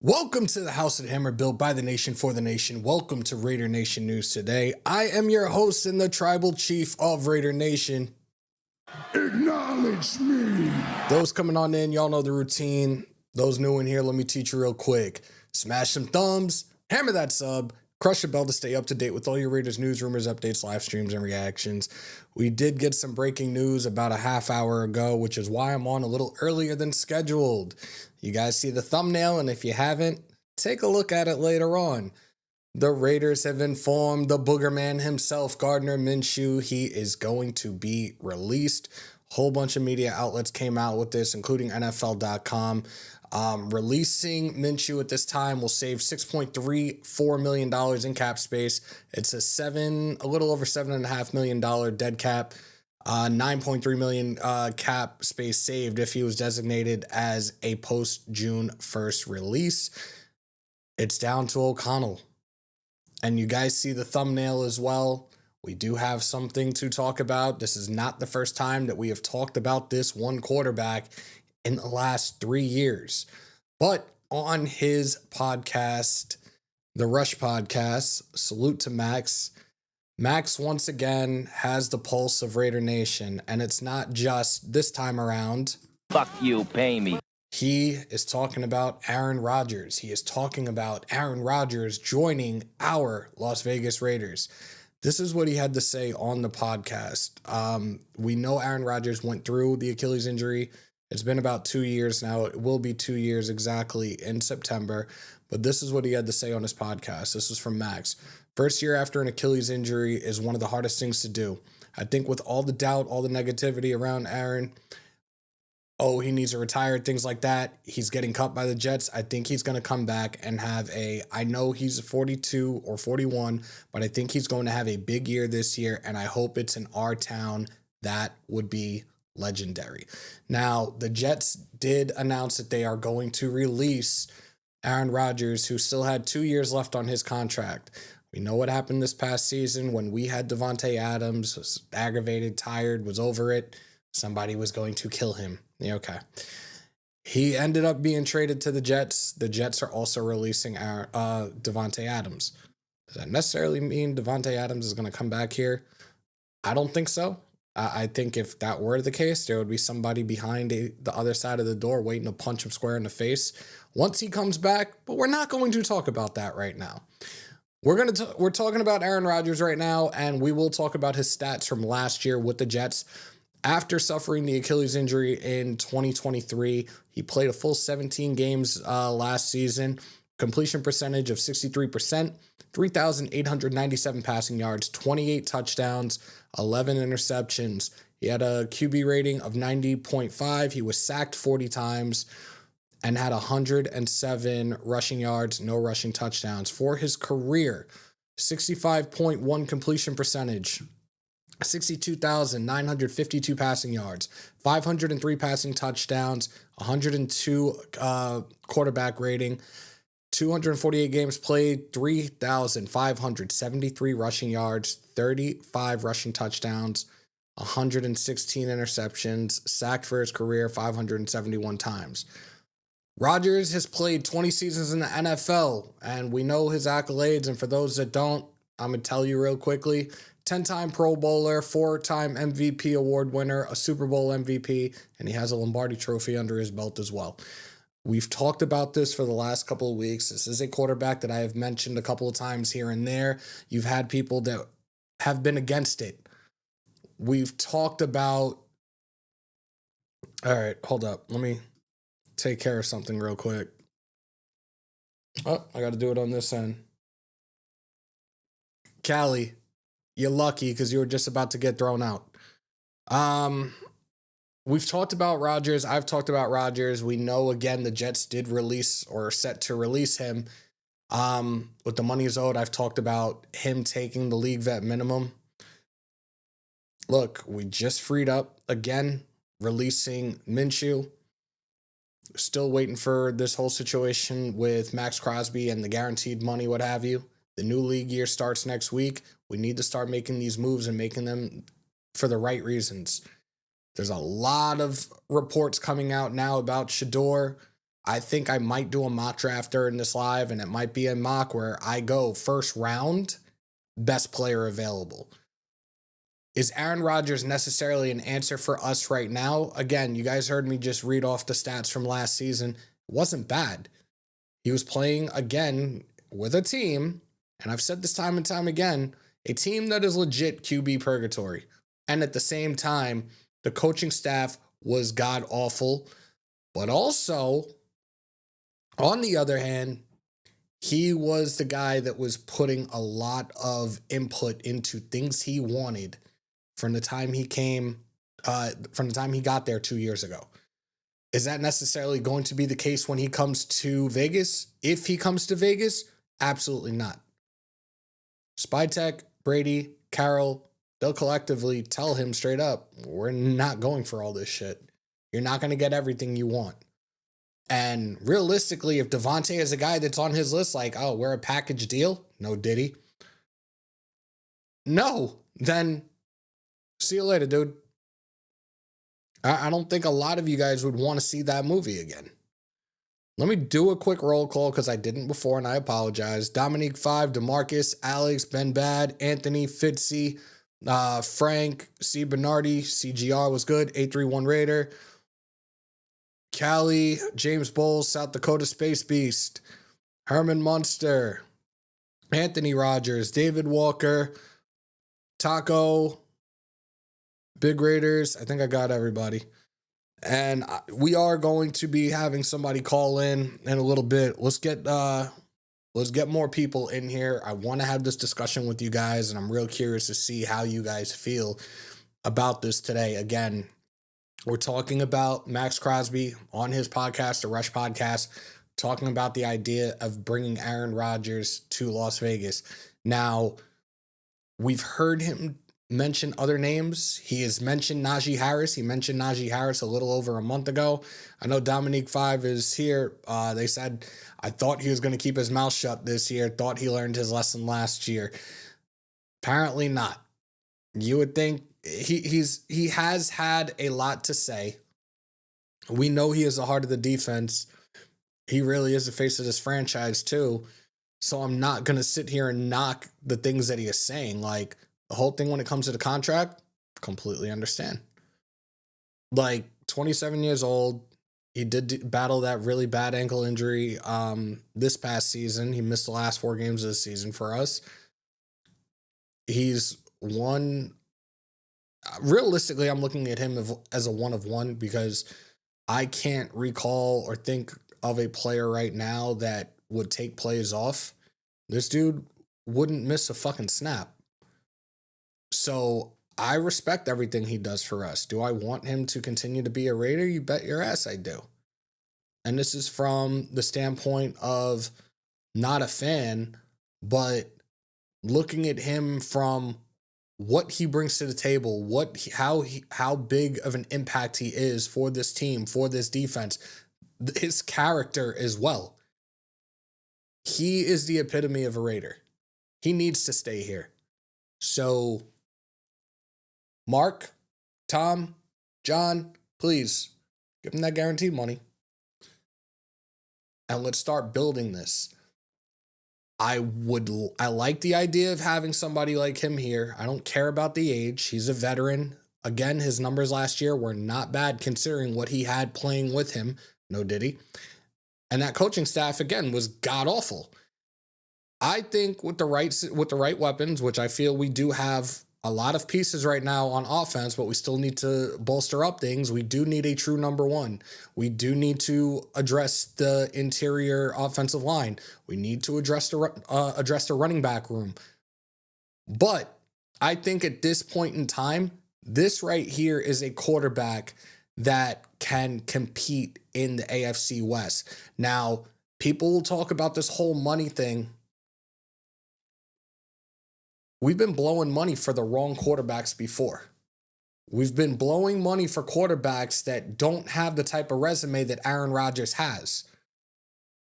Welcome to the House of the Hammer, built by the nation for the nation. Welcome to Raider Nation News today. I am your host and the tribal chief of Raider Nation. Acknowledge me. Those coming on in, y'all know the routine. Those new in here, let me teach you real quick. Smash some thumbs, hammer that sub, crush the bell to stay up to date with all your Raiders news, rumors, updates, live streams, and reactions. We did get some breaking news about a half hour ago, which is why I'm on a little earlier than scheduled. You guys see the thumbnail, and if you haven't, take a look at it later on. The Raiders have informed the booger man himself, Gardner Minshew, he is going to be released. Whole bunch of media outlets came out with this, including NFL.com. Releasing Minshew at this time will save $6.34 million in cap space. It's a little over $7.5 million dead cap. 9.3 million cap space saved if he was designated as a post-June 1st release. It's down to O'Connell. And you guys see the thumbnail as well. We do have something to talk about. This is not the first time that we have talked about this one quarterback in the last 3 years. But on his podcast, the Rush Podcast, salute to Maxx. Maxx once again has the pulse of Raider Nation, and it's not just this time around. Fuck you, pay me. He is talking about Aaron Rodgers. He is talking about Aaron Rodgers joining our Las Vegas Raiders. This is what he had to say on the podcast. We know Aaron Rodgers went through the Achilles injury. It's been about 2 years now. It will be 2 years exactly in September. But this is what he had to say on his podcast. This was from Maxx. First year after an Achilles injury is one of the hardest things to do. I think with all the doubt, all the negativity around Aaron, he needs to retire, things like that. He's getting cut by the Jets. I think he's going to come back and have I know he's 42 or 41, but I think he's going to have a big year this year, and I hope it's in our town. That would be legendary. Now, the Jets did announce that they are going to release Aaron Rodgers, who still had 2 years left on his contract. We know what happened this past season when we had Davante Adams, was aggravated, tired, was over it. Somebody was going to kill him. Yeah, okay. He ended up being traded to the Jets. The Jets are also releasing Davante Adams. Does that necessarily mean Davante Adams is going to come back here? I don't think so. I think if that were the case, there would be somebody behind the other side of the door waiting to punch him square in the face once he comes back. But we're not going to talk about that right now. We're talking about Aaron Rodgers right now, and we will talk about his stats from last year with the Jets. After suffering the Achilles injury in 2023, he played a full 17 games last season. Completion percentage of 63%, 3,897 passing yards, 28 touchdowns, 11 interceptions. He had a QB rating of 90.5. He was sacked 40 times and had 107 rushing yards, no rushing touchdowns. For his career, 65.1 completion percentage, 62,952 passing yards, 503 passing touchdowns, 102 quarterback rating, 248 games played, 3,573 rushing yards, 35 rushing touchdowns, 116 interceptions, sacked for his career 571 times. Rodgers has played 20 seasons in the NFL, and we know his accolades, and for those that don't, I'm going to tell you real quickly. 10-time Pro Bowler, 4-time MVP award winner, a Super Bowl MVP, and he has a Lombardi trophy under his belt as well. We've talked about this for the last couple of weeks. This is a quarterback that I have mentioned a couple of times here and there. You've had people that have been against it. We've talked about... All right, hold up. Let me take care of something real quick. Oh, I got to do it on this end. Callie, you're lucky because you were just about to get thrown out. We've talked about Rodgers. I've talked about Rodgers. We know, again, the Jets did release or are set to release him. With the money is owed, I've talked about him taking the league vet minimum. Look, we just freed up, again, releasing Minshew. Still waiting for this whole situation with Maxx Crosby and the guaranteed money, what have you. The new league year starts next week. We need to start making these moves and making them for the right reasons. There's a lot of reports coming out now about Shador. I think I might do a mock draft during this live, and it might be a mock where I go first round, best player available. Is Aaron Rodgers necessarily an answer for us right now? Again, you guys heard me just read off the stats from last season. It wasn't bad. He was playing again with a team, and I've said this time and time again, a team that is legit QB purgatory. And at the same time, the coaching staff was god awful, but also, on the other hand, he was the guy that was putting a lot of input into things he wanted from the time he got there 2 years ago. Is that necessarily going to be the case when he comes to Vegas? If he comes to Vegas, absolutely not. Spytek, Brady, Carroll, they'll collectively tell him straight up, we're not going for all this shit. You're not going to get everything you want. And realistically, if Devontae is a guy that's on his list, like, oh, we're a package deal. No, did he? No, then see you later, dude. I don't think a lot of you guys would want to see that movie again. Let me do a quick roll call because I didn't before and I apologize. Dominique 5, DeMarcus, Alex, Ben Bad, Anthony, Fitzy, Frank, C. Bernardi, CGR was good, 831 Raider, Callie, James Bowles, South Dakota Space Beast, Herman Munster, Anthony Rogers, David Walker, Taco, Big Raiders. I think I got everybody. And we are going to be having somebody call in a little bit. Let's get more people in here. I want to have this discussion with you guys, and I'm real curious to see how you guys feel about this today. Again, we're talking about Maxx Crosby on his podcast, the Rush Podcast, talking about the idea of bringing Aaron Rodgers to Las Vegas. Now, we've heard him mention other names. He has mentioned Najee Harris. He mentioned Najee Harris a little over a month ago. I know Dominique 5 is here. They said, I thought he was going to keep his mouth shut this year. Thought he learned his lesson last year. Apparently not. You would think he has had a lot to say. We know he is the heart of the defense. He really is the face of this franchise too. So I'm not going to sit here and knock the things that he is saying. Like, the whole thing when it comes to the contract, completely understand. Like, 27 years old, he did battle that really bad ankle injury this past season. He missed the last 4 games of the season for us. He's one. Realistically, I'm looking at him as a one of one because I can't recall or think of a player right now that would take plays off. This dude wouldn't miss a fucking snap. So I respect everything he does for us. Do I want him to continue to be a Raider? You bet your ass I do. And this is from the standpoint of not a fan, but looking at him from what he brings to the table, how big of an impact he is for this team, for this defense, his character as well. He is the epitome of a Raider. He needs to stay here. So, Mark, Tom, John, please give him that guaranteed money. And let's start building this. I like the idea of having somebody like him here. I don't care about the age. He's a veteran. Again, his numbers last year were not bad considering what he had playing with him. No, did he? And that coaching staff, again, was god-awful. I think with the right weapons, which I feel we do have a lot of pieces right now on offense, but we still need to bolster up things. We do need a true number one. We do need to address the interior offensive line. We need to address the running back room. But I think at this point in time, this right here is a quarterback that can compete in the AFC West. Now, people will talk about this whole money thing. We've been blowing money for the wrong quarterbacks before. We've been blowing money for quarterbacks that don't have the type of resume that Aaron Rodgers has.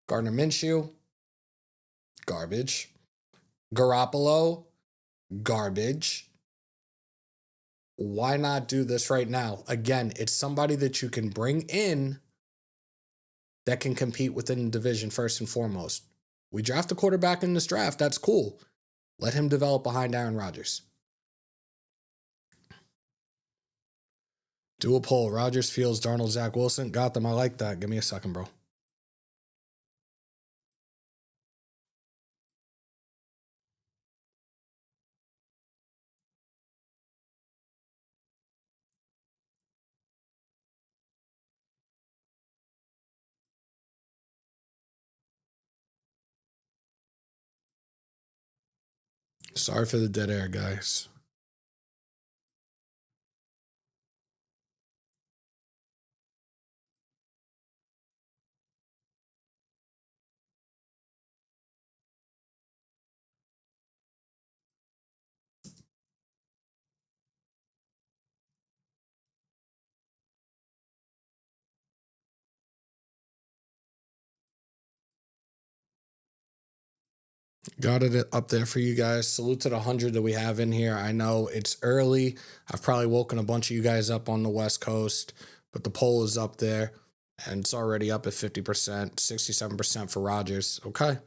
Gardner Minshew, garbage. Garoppolo, garbage. Why not do this right now? Again, it's somebody that you can bring in that can compete within the division first and foremost. We draft a quarterback in this draft. That's cool. Let him develop behind Aaron Rodgers. Do a poll. Rodgers, Fields, Darnold, Zach Wilson. Got them. I like that. Give me a second, bro. Sorry for the dead air, guys. Got it up there for you guys. Salute to the 100 that we have in here. I know it's early. I've probably woken a bunch of you guys up on the West Coast, but the poll is up there and it's already up at 50%, 67% for Rodgers. Okay.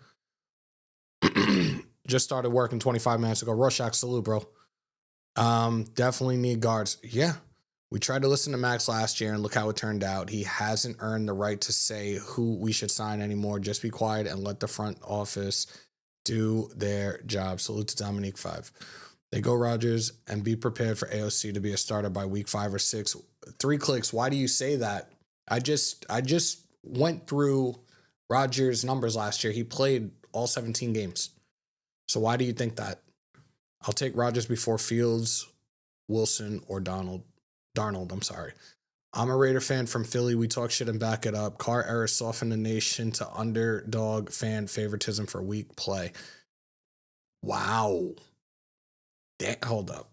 Just started working 25 minutes ago. Rorschach, salute, bro. Definitely need guards. Yeah. We tried to listen to Max last year and look how it turned out. He hasn't earned the right to say who we should sign anymore. Just be quiet and let the front office do their job. Salute to Dominique 5. They go Rodgers and be prepared for AOC to be a starter by week 5 or 6. 3 clicks. Why do you say that? I just went through Rodgers' numbers last year. He played all 17 games. So why do you think that? I'll take Rodgers before Fields, Wilson, or Darnold. I'm sorry. I'm a Raider fan from Philly. We talk shit and back it up. Car error soften the nation to underdog fan favoritism for weak play. Wow. Hold up.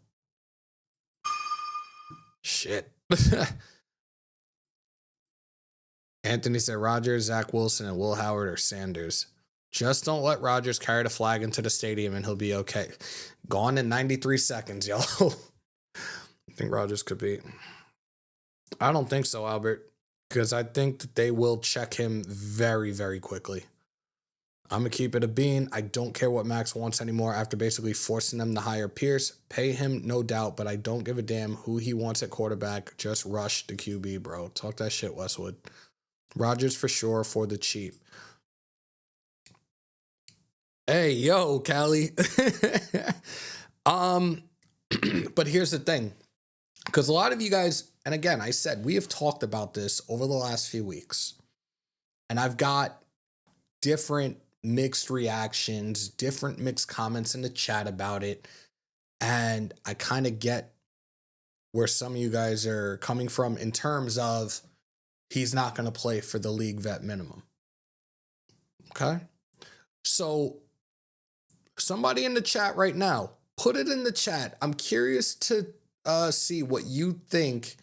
Shit. Anthony said Rodgers, Zach Wilson, and Will Howard are Sanders. Just don't let Rodgers carry the flag into the stadium and he'll be okay. Gone in 93 seconds, y'all. I think Rodgers could be. I don't think so, Albert, because I think that they will check him very, very quickly. I'm going to keep it a bean. I don't care what Max wants anymore after basically forcing them to hire Pierce. Pay him, no doubt, but I don't give a damn who he wants at quarterback. Just rush the QB, bro. Talk that shit, Westwood. Rodgers for sure for the cheap. Hey, yo, Callie. But here's the thing. Because a lot of you guys, and again, I said, we have talked about this over the last few weeks. And I've got different mixed reactions, different mixed comments in the chat about it. And I kind of get where some of you guys are coming from in terms of he's not going to play for the league vet minimum. Okay? So somebody in the chat right now, put it in the chat. I'm curious to see what you think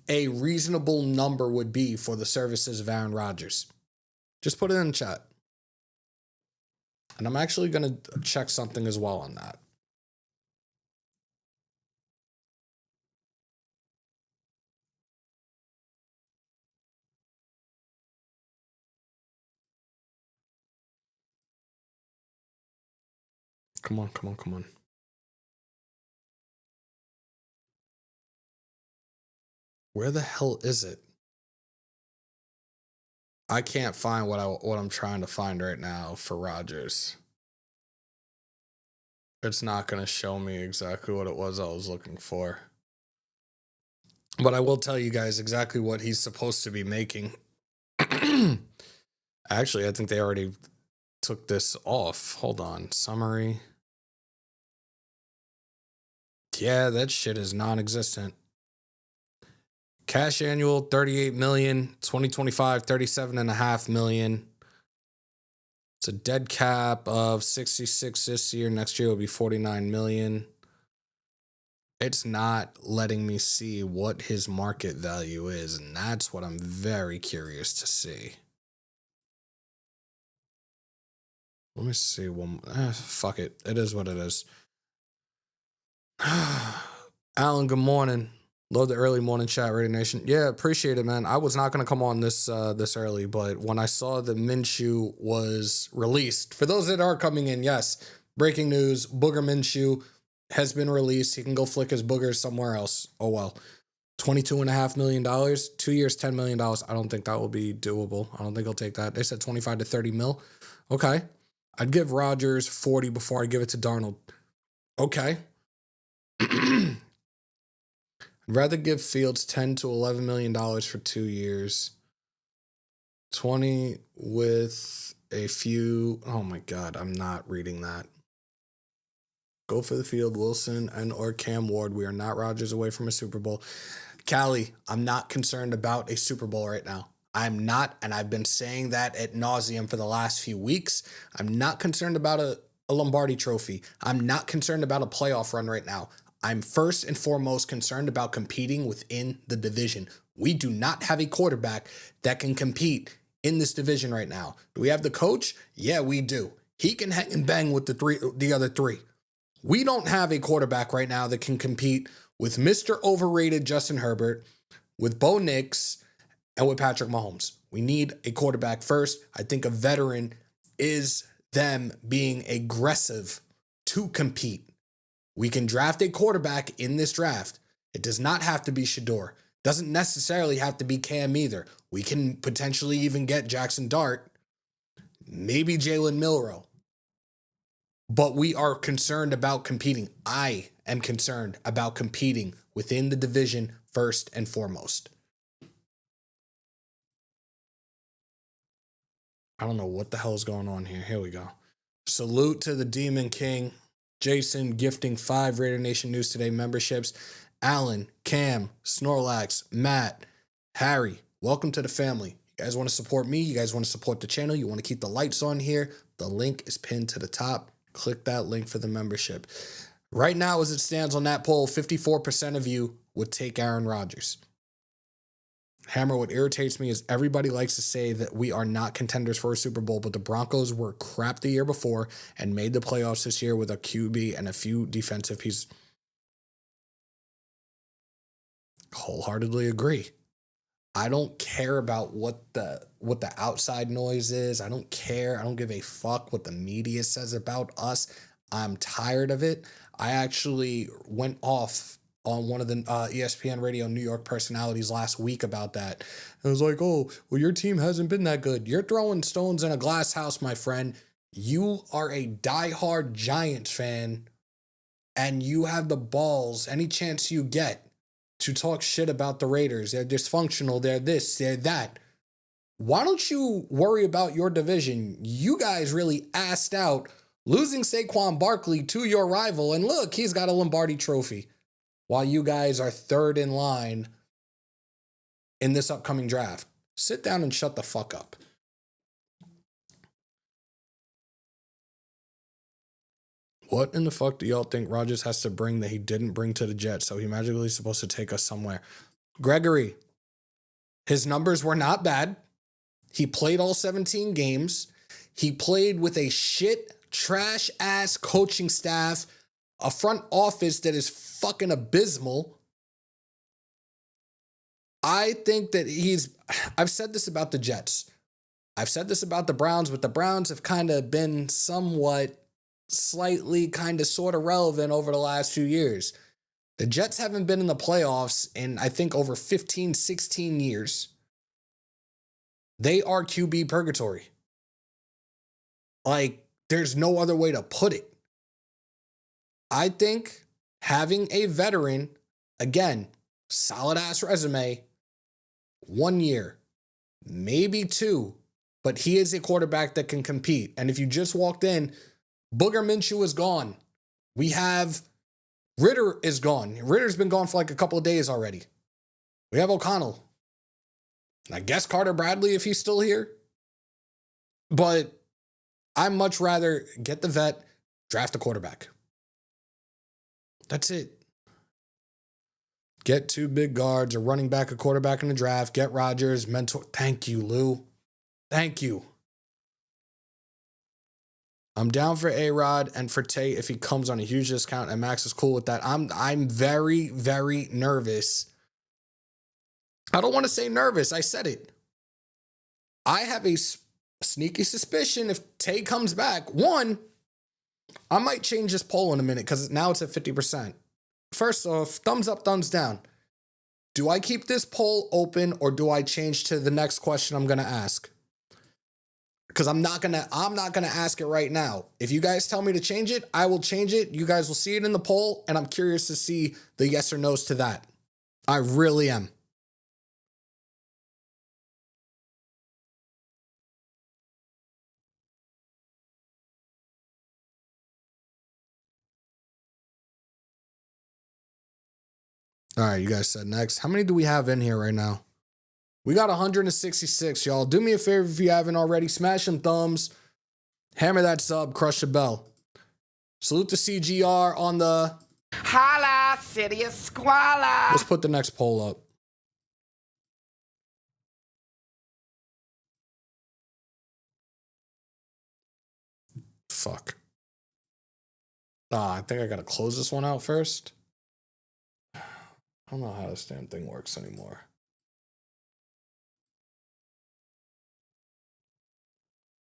a reasonable number would be for the services of Aaron Rodgers. Just put it in the chat. And I'm actually going to check something as well on that. Come on. Where the hell is it? I can't find what I'm trying to find right now for Rodgers. It's not going to show me exactly what it was I was looking for. But I will tell you guys exactly what he's supposed to be making. Actually, I think they already took this off. Hold on. Summary. Yeah, that shit is non-existent. Cash annual, $38 million. 2025, $37.5 million. It's a dead cap of 66 this year. Next year will be 49 million. It's not letting me see what his market value is, and that's what I'm very curious to see. Let me see one. Fuck it. It is what it is. Alan, good morning. Love the early morning chat, Radio Nation. Yeah, appreciate it, man. I was not going to come on this early, but when I saw the Minshew was released, for those that are coming in, yes, breaking news, Booger Minshew has been released. He can go flick his boogers somewhere else. Oh, well. $22.5 million, 2 years, $10 million. I don't think that will be doable. I don't think he'll take that. They said 25 to 30 mil. Okay. I'd give Rodgers 40 before I give it to Darnold. Okay. I'd rather give Fields 10 to $11 million for 2 years. 20 with a few. Oh my God, I'm not reading that. Go for the field, Wilson and or Cam Ward. We are not Rodgers away from a Super Bowl. Callie, I'm not concerned about a Super Bowl right now. I'm not, and I've been saying that ad nauseum for the last few weeks. I'm not concerned about a Lombardi trophy. I'm not concerned about a playoff run right now. I'm first and foremost concerned about competing within the division. We do not have a quarterback that can compete in this division right now. Do we have the coach? Yeah, we do. He can hang and bang with the other three. We don't have a quarterback right now that can compete with Mr. Overrated Justin Herbert, with Bo Nix, and with Patrick Mahomes. We need a quarterback first. I think a veteran is them being aggressive to compete. We can draft a quarterback in this draft. It does not have to be Shador. Doesn't necessarily have to be Cam either. We can potentially even get Jackson Dart, maybe Jalen Milroe. But we are concerned about competing. I am concerned about competing within the division first and foremost. I don't know what the hell is going on here. Here we go. Salute to the Demon King. Jason gifting 5 Raider Nation News Today memberships. Alan, Cam, Snorlax, Matt, Harry, welcome to the family. You guys want to support me? You guys want to support the channel? You want to keep the lights on here? The link is pinned to the top. Click that link for the membership. Right now, as it stands on that poll, 54% of you would take Aaron Rodgers. Hammer, what irritates me is everybody likes to say that we are not contenders for a Super Bowl, but the Broncos were crap the year before and made the playoffs this year with a QB and a few defensive pieces. Wholeheartedly agree. I don't care about what the outside noise is. I don't care. I don't give a fuck what the media says about us. I'm tired of it. I actually went off on one of the ESPN Radio New York personalities last week about that. I was like, oh, well, your team hasn't been that good. You're throwing stones in a glass house, my friend. You are a diehard Giants fan, and you have the balls, any chance you get, to talk shit about the Raiders. They're dysfunctional. They're this, they're that. Why don't you worry about your division? You guys really assed out losing Saquon Barkley to your rival. And look, he's got a Lombardi trophy while you guys are third in line in this upcoming draft. Sit down and shut the fuck up. What in the fuck do y'all think Rodgers has to bring that he didn't bring to the Jets? So he magically is supposed to take us somewhere. Gregory, his numbers were not bad. He played all 17 games. He played with a shit, trash ass coaching staff, a front office that is fucking abysmal. I think that I've said this about the Jets. I've said this about the Browns, but the Browns have kind of been somewhat slightly kind of sort of relevant over the last few years. The Jets haven't been in the playoffs in, I think, over 15, 16 years. They are QB purgatory. Like, there's no other way to put it. I think having a veteran, again, solid ass resume, 1 year, maybe 2, but he is a quarterback that can compete. And if you just walked in, Booger Minshew is gone. We have Ritter is gone. Ritter's been gone for like a couple of days already. We have O'Connell. I guess Carter Bradley if he's still here. But I'd much rather get the vet, draft a quarterback. That's it. Get 2 big guards, a running back, a quarterback in the draft. Get Rodgers, mentor. Thank you, Lou. Thank you. I'm down for A-Rod and for Tate if he comes on a huge discount, and Max is cool with that. I'm very, very nervous I don't want to say nervous. I said it. I have a sneaky suspicion if Tay comes back, one, I might change this poll in a minute because now it's at 50%. First off, thumbs up, thumbs down. Do I keep this poll open or do I change to the next question I'm gonna ask? Because I'm not gonna ask it right now. If you guys tell me to change it, I will change it. You guys will see it in the poll, and I'm curious to see the yes or no's to that. I really am. All right, you guys said next. How many do we have in here right now? We got 166, y'all. Do me a favor if you haven't already. Smash some thumbs. Hammer that sub. Crush the bell. Salute to CGR on the... Holla, city of squalor. Let's put the next poll up. Fuck. I think I gotta close this one out first. I don't know how this damn thing works anymore.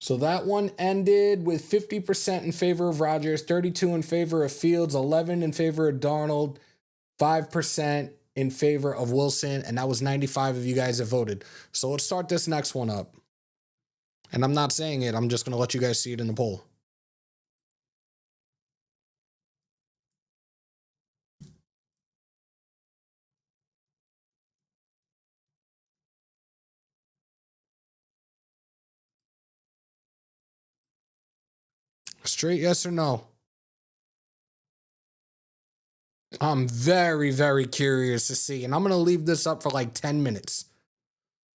So that one ended with 50% in favor of Rodgers, 32 in favor of Fields, 11 in favor of Darnold, 5% in favor of Wilson, and that was 95 of you guys that voted. So let's start this next one up. And I'm not saying it, I'm just going to let you guys see it in the poll. Straight yes or no? I'm very, very curious to see. And I'm going to leave this up for like 10 minutes.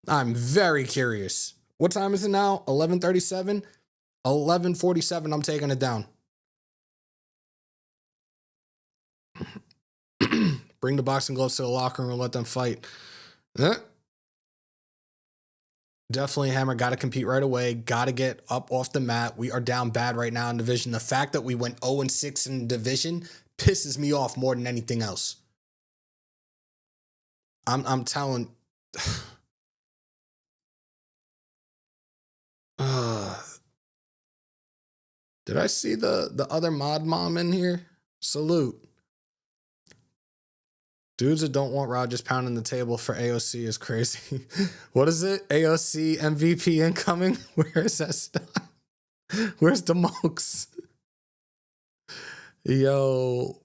I'm very curious. What time is it now? 11:37? 11:47, I'm taking it down. Bring the boxing gloves to the locker room and let them fight. Definitely Hammer. Got to compete right away. Got to get up off the mat. We are down bad right now in division. The fact that we went 0-6 in division pisses me off more than anything else. I'm telling. Did I see the other mod mom in here? Salute. Dudes that don't want Rodgers pounding the table for AOC is crazy. What is it? AOC MVP incoming? Where is that stuff? Where's the monks? Yo.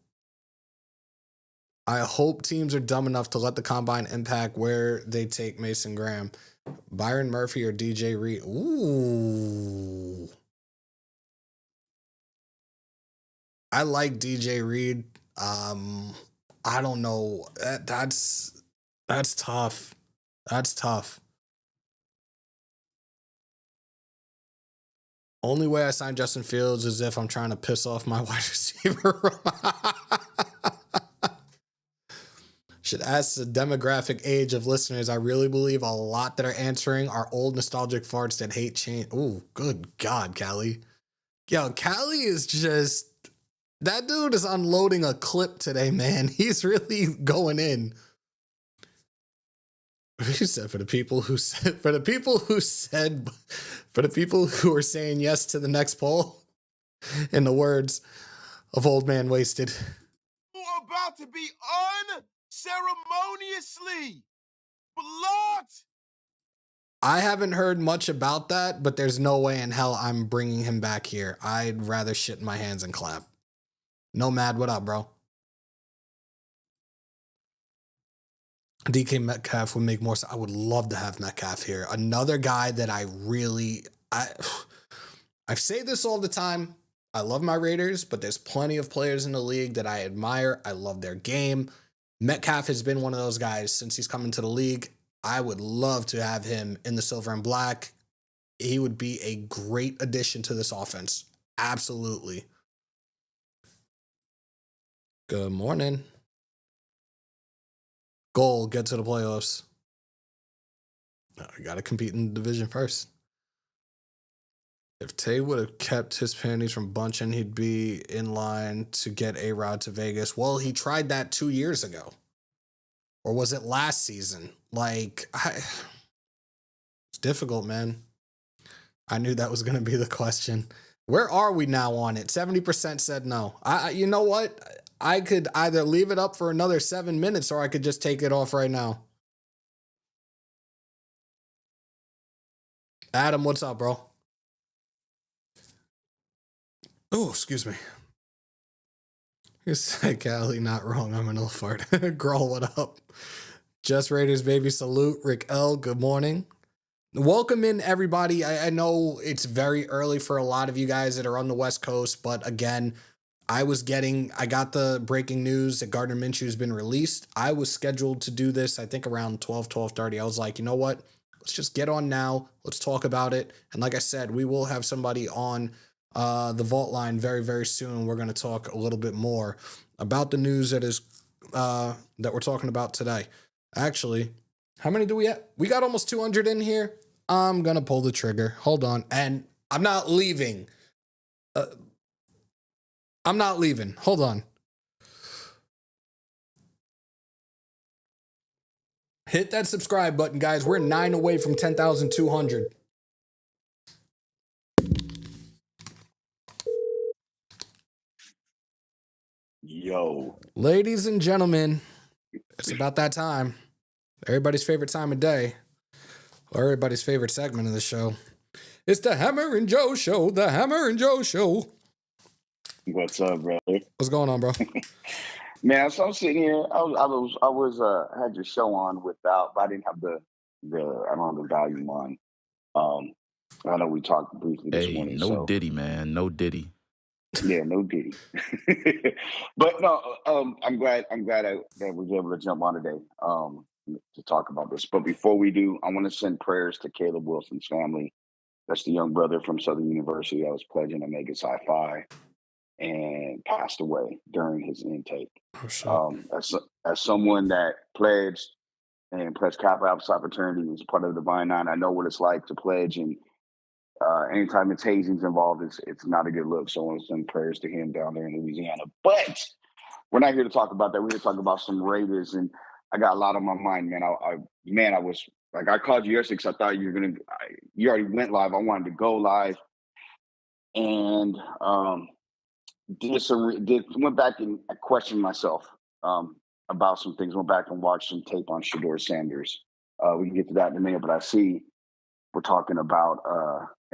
I hope teams are dumb enough to let the combine impact where they take Mason Graham. Byron Murphy or DJ Reed. Ooh. I like DJ Reed. I don't know. That's tough. That's tough. Only way I sign Justin Fields is if I'm trying to piss off my wide receiver. Should ask the demographic age of listeners. I really believe a lot that are answering are old nostalgic farts that hate change. Ooh, good God, Callie. Yo, Callie is just... That dude is unloading a clip today, man. He's really going in. He said for the people who are saying yes to the next poll, in the words of Old Man Wasted. You are about to be unceremoniously blocked. I haven't heard much about that, but there's no way in hell I'm bringing him back here. I'd rather shit in my hands and clap. Nomad, what up, bro? DK Metcalf would make more sense. I would love to have Metcalf here. Another guy that I say this all the time. I love my Raiders, but there's plenty of players in the league that I admire. I love their game. Metcalf has been one of those guys since he's come into the league. I would love to have him in the silver and black. He would be a great addition to this offense. Absolutely. Good morning. Goal, get to the playoffs. I got to compete in the division first. If Tay would have kept his panties from bunching, he'd be in line to get A-Rod to Vegas. Well, he tried that 2 years ago. Or was it last season? It's difficult, man. I knew that was going to be the question. Where are we now on it? 70% said no. You know what? I could either leave it up for another 7 minutes or I could just take it off right now. Adam, what's up, bro? Oh, excuse me. You said Callie, not wrong. I'm an little fart. Girl, what up? Just Raiders, baby. Salute. Rick L, good morning. Welcome in, everybody. I know it's very early for a lot of you guys that are on the West Coast, but again, I got the breaking news that Gardner Minshew has been released. I was scheduled to do this, I think around 12:30. I was like, you know what? Let's just get on now. Let's talk about it. And like I said, we will have somebody on the Vault line very, very soon. We're going to talk a little bit more about the news that we're talking about today. Actually, how many do we have? We got almost 200 in here. I'm going to pull the trigger. Hold on. And I'm not leaving. Hold on. Hit that subscribe button, guys. We're 9 away from 10,200. Yo. Ladies and gentlemen, it's about that time. Everybody's favorite time of day. Or everybody's favorite segment of the show. It's the Hammer and Joe Show. The Hammer and Joe Show. What's up, brother? What's going on, bro? Man, so I'm sitting here. I had your show on but I didn't have the volume on. I know we talked briefly this morning. No Diddy, man. No Diddy. Yeah, no Diddy. But no, I'm glad that we was able to jump on today to talk about this. But before we do, I want to send prayers to Caleb Wilson's family. That's the young brother from Southern University that was pledging Omega Psi Phi and passed away during his intake. As someone that pledged Kappa Alpha Psi fraternity was part of the Divine Nine, I know what it's like to pledge, and anytime it's hazing's involved, it's not a good look. So I want to send prayers to him down there in Louisiana. But we're not here to talk about that. We're here to talk about some Raiders, and I got a lot on my mind, man. I was like, I called you yesterday because I thought you already went live. I wanted to go live, and went back and I questioned myself about some things. Went back and watched some tape on Shedeur Sanders. We can get to that in a minute, but I see we're talking about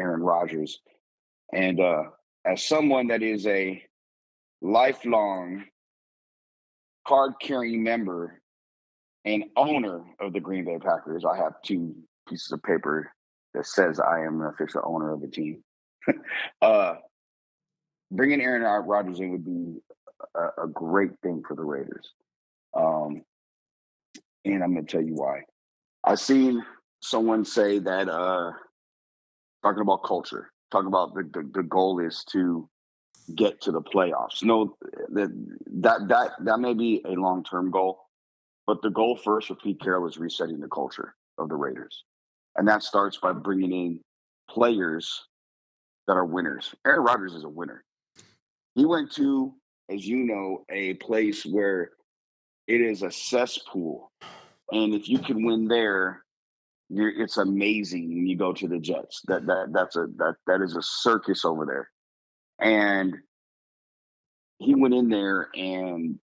Aaron Rodgers, and as someone that is a lifelong card-carrying member and owner of the Green Bay Packers, I have 2 pieces of paper that says I am an official owner of the team. Bringing Aaron Rodgers in would be a great thing for the Raiders. And I'm going to tell you why. I've seen someone say that, talking about culture, talking about the goal is to get to the playoffs. No, that may be a long-term goal, but the goal first for Pete Carroll is resetting the culture of the Raiders. And that starts by bringing in players that are winners. Aaron Rodgers is a winner. He went to, as you know, a place where it is a cesspool. And if you can win there, it's amazing when you go to the Jets. That is a circus over there. And he went in there, and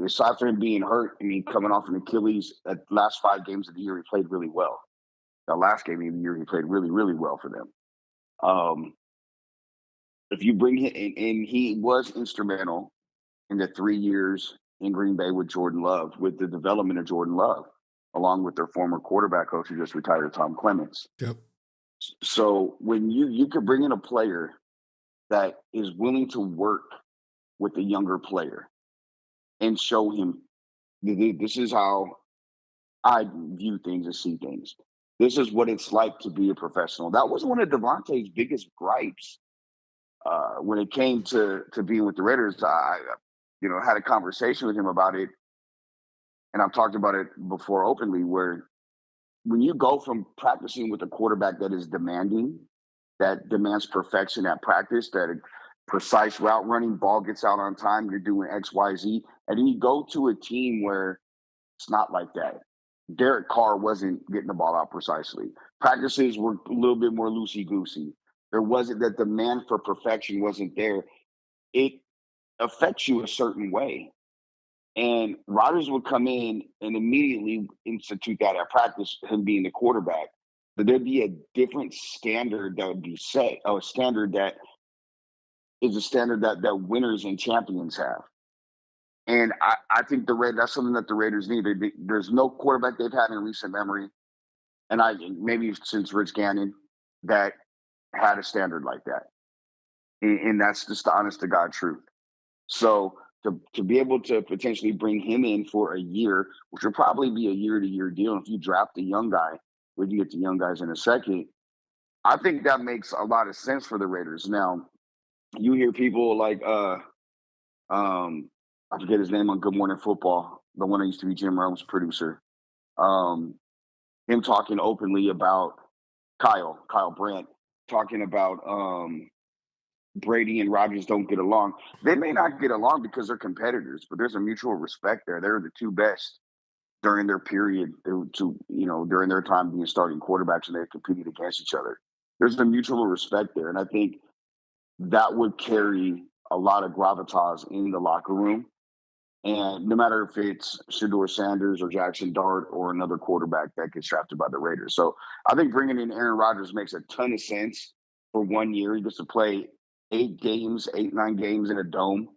aside from him being hurt, coming off an Achilles, at last 5 games of the year, he played really well. The last game of the year, he played really, really well for them. If you bring him, and he was instrumental in the 3 years in Green Bay with Jordan Love, with the development of Jordan Love, along with their former quarterback coach who just retired, Tom Clements. Yep. So when you could bring in a player that is willing to work with a younger player and show him, this is how I view things and see things. This is what it's like to be a professional. That was one of Devontae's biggest gripes when it came to being with the Raiders. I had a conversation with him about it, and I've talked about it before openly, where when you go from practicing with a quarterback that is demanding, that demands perfection at practice, that precise route running, ball gets out on time, you're doing X, Y, Z, and then you go to a team where it's not like that. Derek Carr wasn't getting the ball out precisely. Practices were a little bit more loosey-goosey. There wasn't that demand for perfection wasn't there. It affects you a certain way. And Rodgers would come in and immediately institute that at practice, him being the quarterback. But there'd be a different standard that would be set, a standard that is a standard that winners and champions have. And I think that's something that the Raiders need. There's no quarterback they've had in recent memory, and maybe since Rich Gannon, that had a standard like that. And that's just the honest to God truth. So to be able to potentially bring him in for a year, which would probably be a year-to-year deal. If you draft a young guy, we can get to young guys in a second. I think that makes a lot of sense for the Raiders. Now, you hear people like I forget his name on Good Morning Football, the one that used to be Jim Rome's producer. Him talking openly about Kyle Brandt, talking about Brady and Rodgers don't get along. They may not get along because they're competitors, but there's a mutual respect there. They're the two best during their period, during their time being starting quarterbacks, and they're competing against each other. There's a mutual respect there, and I think that would carry a lot of gravitas in the locker room. And no matter if it's Shedeur Sanders or Jackson Dart or another quarterback that gets drafted by the Raiders. So I think bringing in Aaron Rodgers makes a ton of sense for 1 year. He gets to play 9 games in a dome.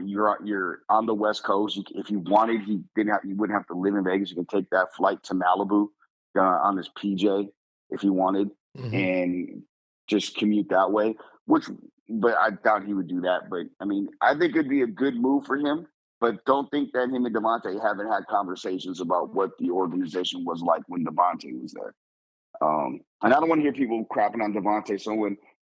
You're on the West Coast. If you wanted, you wouldn't have to live in Vegas. You can take that flight to Malibu on this PJ if you wanted, and just commute that way. But I doubt he would do that. But I mean, I think it'd be a good move for him. But don't think that him and Devontae haven't had conversations about what the organization was like when Devontae was there. And I don't want to hear people crapping on Devontae.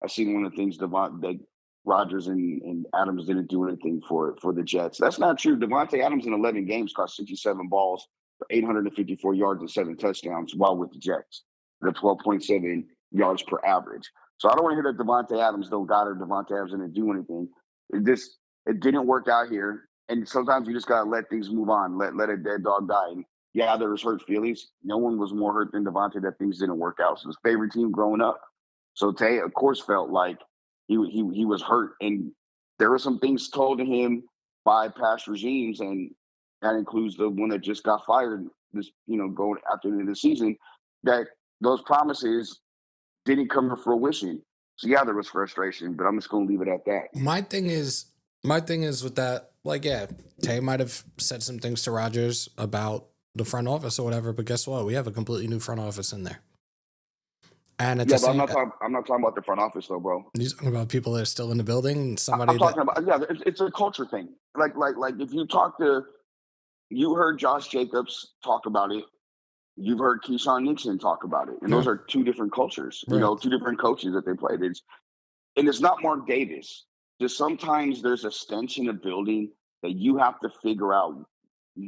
I've seen one of the things that Rodgers and Adams didn't do anything for the Jets. That's not true. Devontae Adams in 11 games caught 67 balls for 854 yards and 7 touchdowns while with the Jets. They're 12.7 yards per average. So I don't want to hear that Devontae Adams don't got it. Devontae Adams didn't do anything. It didn't work out here. And sometimes you just got to let things move on, let a dead dog die. And yeah, there was hurt feelings. No one was more hurt than Devontae that things didn't work out. So his favorite team growing up. So Tay, of course, felt like he was hurt. And there were some things told to him by past regimes, and that includes the one that just got fired going after the end of the season, that those promises didn't come to fruition. So yeah, there was frustration, but I'm just going to leave it at that. My thing is with that, like, yeah, Tay might have said some things to Rodgers about the front office or whatever, but guess what? We have a completely new front office in there. And I'm not talking about the front office though, bro. You're talking about people that are still in the building. I'm talking about it's a culture thing. Like if you heard Josh Jacobs talk about it. You've heard Keyshawn Nixon talk about it, and those are two different cultures. Right. Two different coaches that they played. And it's not Mark Davis. Just sometimes there's a stench in a building that you have to figure out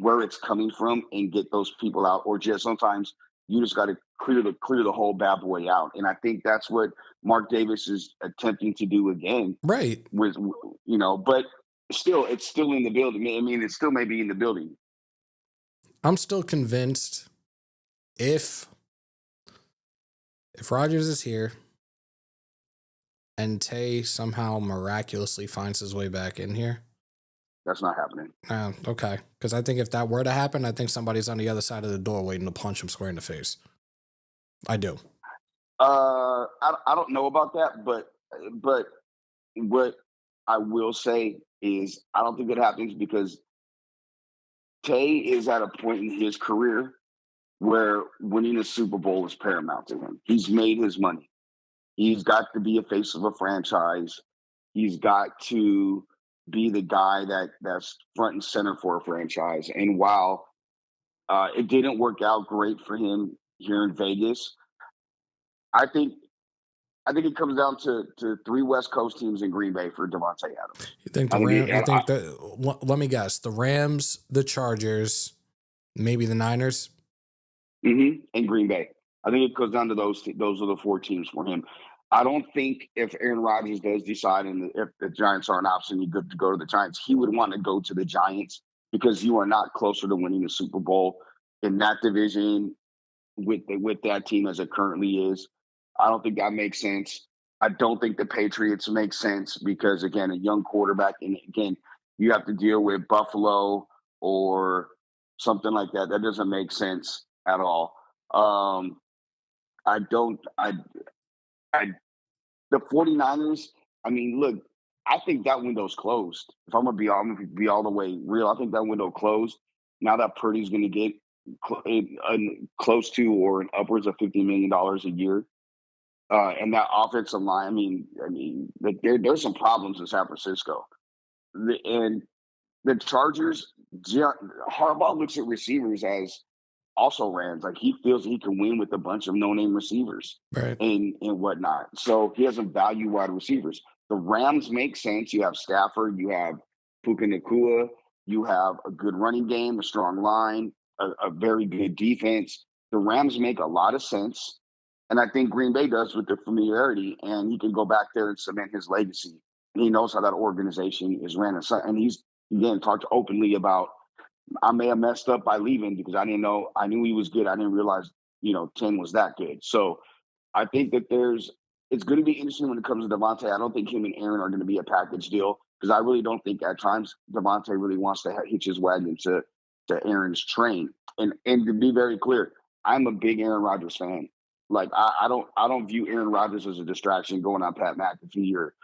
where it's coming from and get those people out, or just sometimes you just got to clear the whole bad boy out. And I think that's what Mark Davis is attempting to do again. Right. But still, it's still in the building. I mean, it still may be in the building. I'm still convinced if Rodgers is here and Tay somehow miraculously finds his way back in here. That's not happening. Okay. Because I think if that were to happen, I think somebody's on the other side of the door waiting to punch him square in the face. I do. I don't know about that, but what I will say is I don't think that happens because Tay is at a point in his career where winning a Super Bowl is paramount to him. He's made his money. He's got to be a face of a franchise. He's got to be the guy that's front and center for a franchise. And while it didn't work out great for him here in Vegas, I think it comes down to 3 West Coast teams in Green Bay for Devontae Adams. You think let me guess, the Rams, the Chargers, maybe the Niners? And Green Bay. I think it goes down to those are the 4 teams for him. I don't think if Aaron Rodgers does decide and if the Giants are an option, you good to go to the Giants, he would want to go to the Giants because you are not closer to winning the Super Bowl in that division with that team as it currently is. I don't think that makes sense. I don't think the Patriots make sense because, again, a young quarterback, and again, you have to deal with Buffalo or something like that. That doesn't make sense at all. I don't. I the 49ers. I mean, look, I think that window's closed. If I'm gonna be all the way real, I think that window closed. Now that Purdy's going to get close to or upwards of $50 million a year. And that offensive line, there's some problems in San Francisco. And the Chargers, Harbaugh looks at receivers as also Rams. Like, he feels he can win with a bunch of no-name receivers Right. and whatnot. So he doesn't value wide receivers. The Rams make sense. You have Stafford, you have Puka Nacua, you have a good running game, a strong line, a very good defense. The Rams make a lot of sense. And I think Green Bay does with the familiarity, and he can go back there and cement his legacy. And he knows how that organization is ran. And he's, again, talked openly about, I may have messed up by leaving because I didn't know. I knew he was good. I didn't realize, 10 was that good. So I think that it's going to be interesting when it comes to Devontae. I don't think him and Aaron are going to be a package deal because I really don't think at times Devontae really wants to hitch his wagon to Aaron's train. And to be very clear, I'm a big Aaron Rodgers fan. Like, I don't view Aaron Rodgers as a distraction going on Pat McAfee or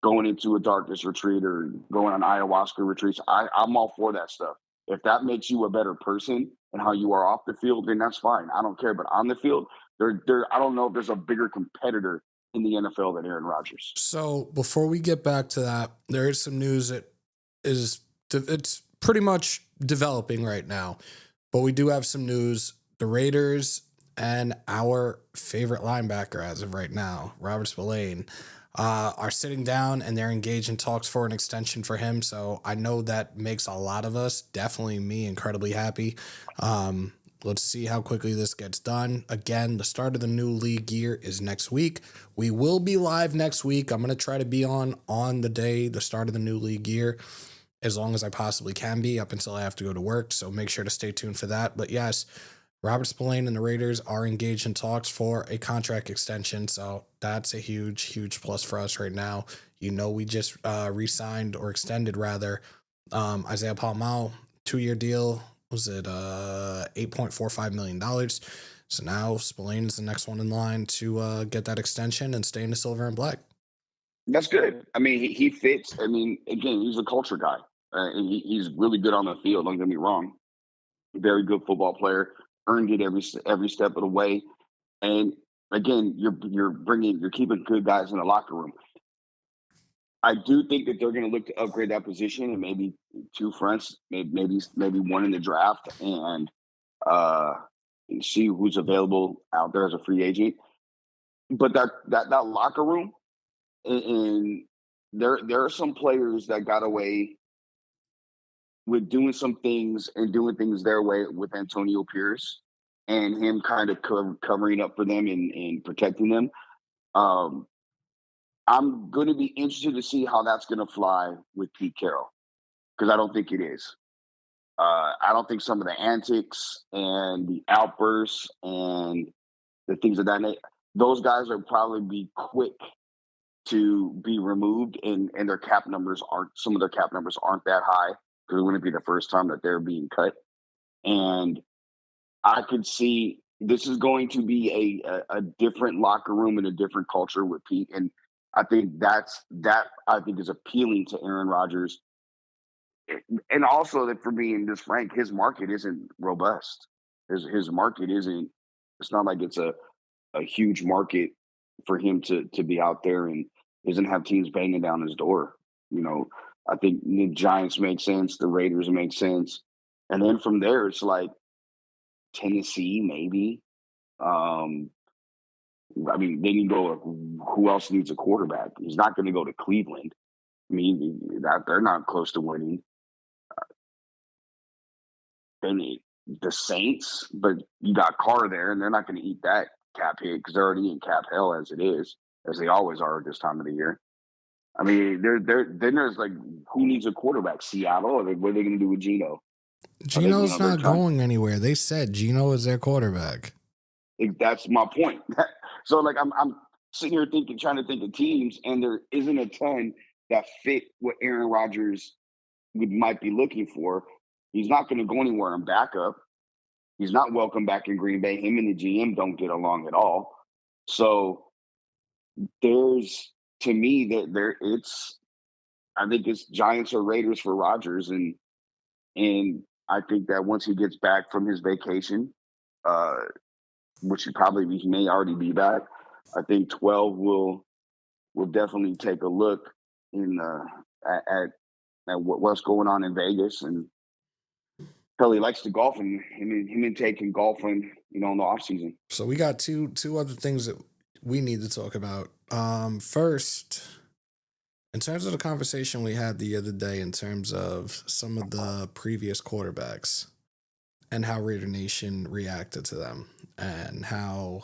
going into a darkness retreat or going on ayahuasca retreats. I'm all for that stuff. If that makes you a better person and how you are off the field, then that's fine. I don't care. But on the field, I don't know if there's a bigger competitor in the NFL than Aaron Rodgers. So before we get back to that, there is some news that it's pretty much developing right now. But we do have some news. The Raiders and our favorite linebacker as of right now, Robert Spillane, are sitting down and they're engaged in talks for an extension for him. So I know that makes a lot of us, definitely me, incredibly happy. Let's see how quickly this gets done. Again, the start of the new league year is next week. We will be live next week. I'm going to try to be on the day, the start of the new league year, as long as I possibly can be up until I have to go to work. So make sure to stay tuned for that. But yes, Robert Spillane and the Raiders are engaged in talks for a contract extension. So that's a huge, huge plus for us right now. We just re-signed or extended rather Isaiah Palmao, 2-year deal. Was it $8.45 million? So now Spillane is the next one in line to get that extension and stay in the silver and black. That's good. I mean, he fits. I mean, again, he's a culture guy. And he's really good on the field. Don't get me wrong. Very good football player. Earned it every step of the way. And again, you're keeping good guys in the locker room. I do think that they're going to look to upgrade that position and maybe two fronts, maybe one in the draft, and see who's available out there as a free agent. But that locker room, and there are some players that got away with doing some things and doing things their way with Antonio Pierce and him kind of covering up for them and protecting them. I'm going to be interested to see how that's going to fly with Pete Carroll because I don't think it is. I don't think some of the antics and the outbursts and the things of that nature, those guys will probably be quick to be removed, and some of their cap numbers aren't that high because it wouldn't be the first time that they're being cut. And I could see this is going to be a different locker room and a different culture with Pete. And I think that I think is appealing to Aaron Rodgers. And also, that for being just frank, his market isn't robust. His market isn't. It's not like it's a huge market for him to be out there and doesn't have teams banging down his door. I think the Giants make sense, the Raiders make sense, and then from there it's like Tennessee maybe. Then you go, who else needs a quarterback? He's not going to go to Cleveland. They're not close to winning. Then the Saints, but you got Carr there, and they're not going to eat that cap hit because they're already in cap hell as it is, as they always are at this time of the year. Then there's like, who needs a quarterback? Seattle? Or what are they going to do with Geno? Gino's not going anywhere. They said Gino is their quarterback. That's my point. So like I'm sitting here trying to think of teams, and there isn't a ton that fit what Aaron Rodgers might be looking for. He's not going to go anywhere in backup. He's not welcome back in Green Bay. Him and the GM don't get along at all. So there's, to me, I think it's Giants or Raiders for Rodgers, and I think that once he gets back from his vacation, which he may already be back, I think 12 will definitely take a look at what's going on in Vegas. And Kelly likes to golf, and him and Tate can golf in the offseason. So we got two other things that we need to talk about. First, in terms of the conversation we had the other day, in terms of some of the previous quarterbacks and how Raider Nation reacted to them, and how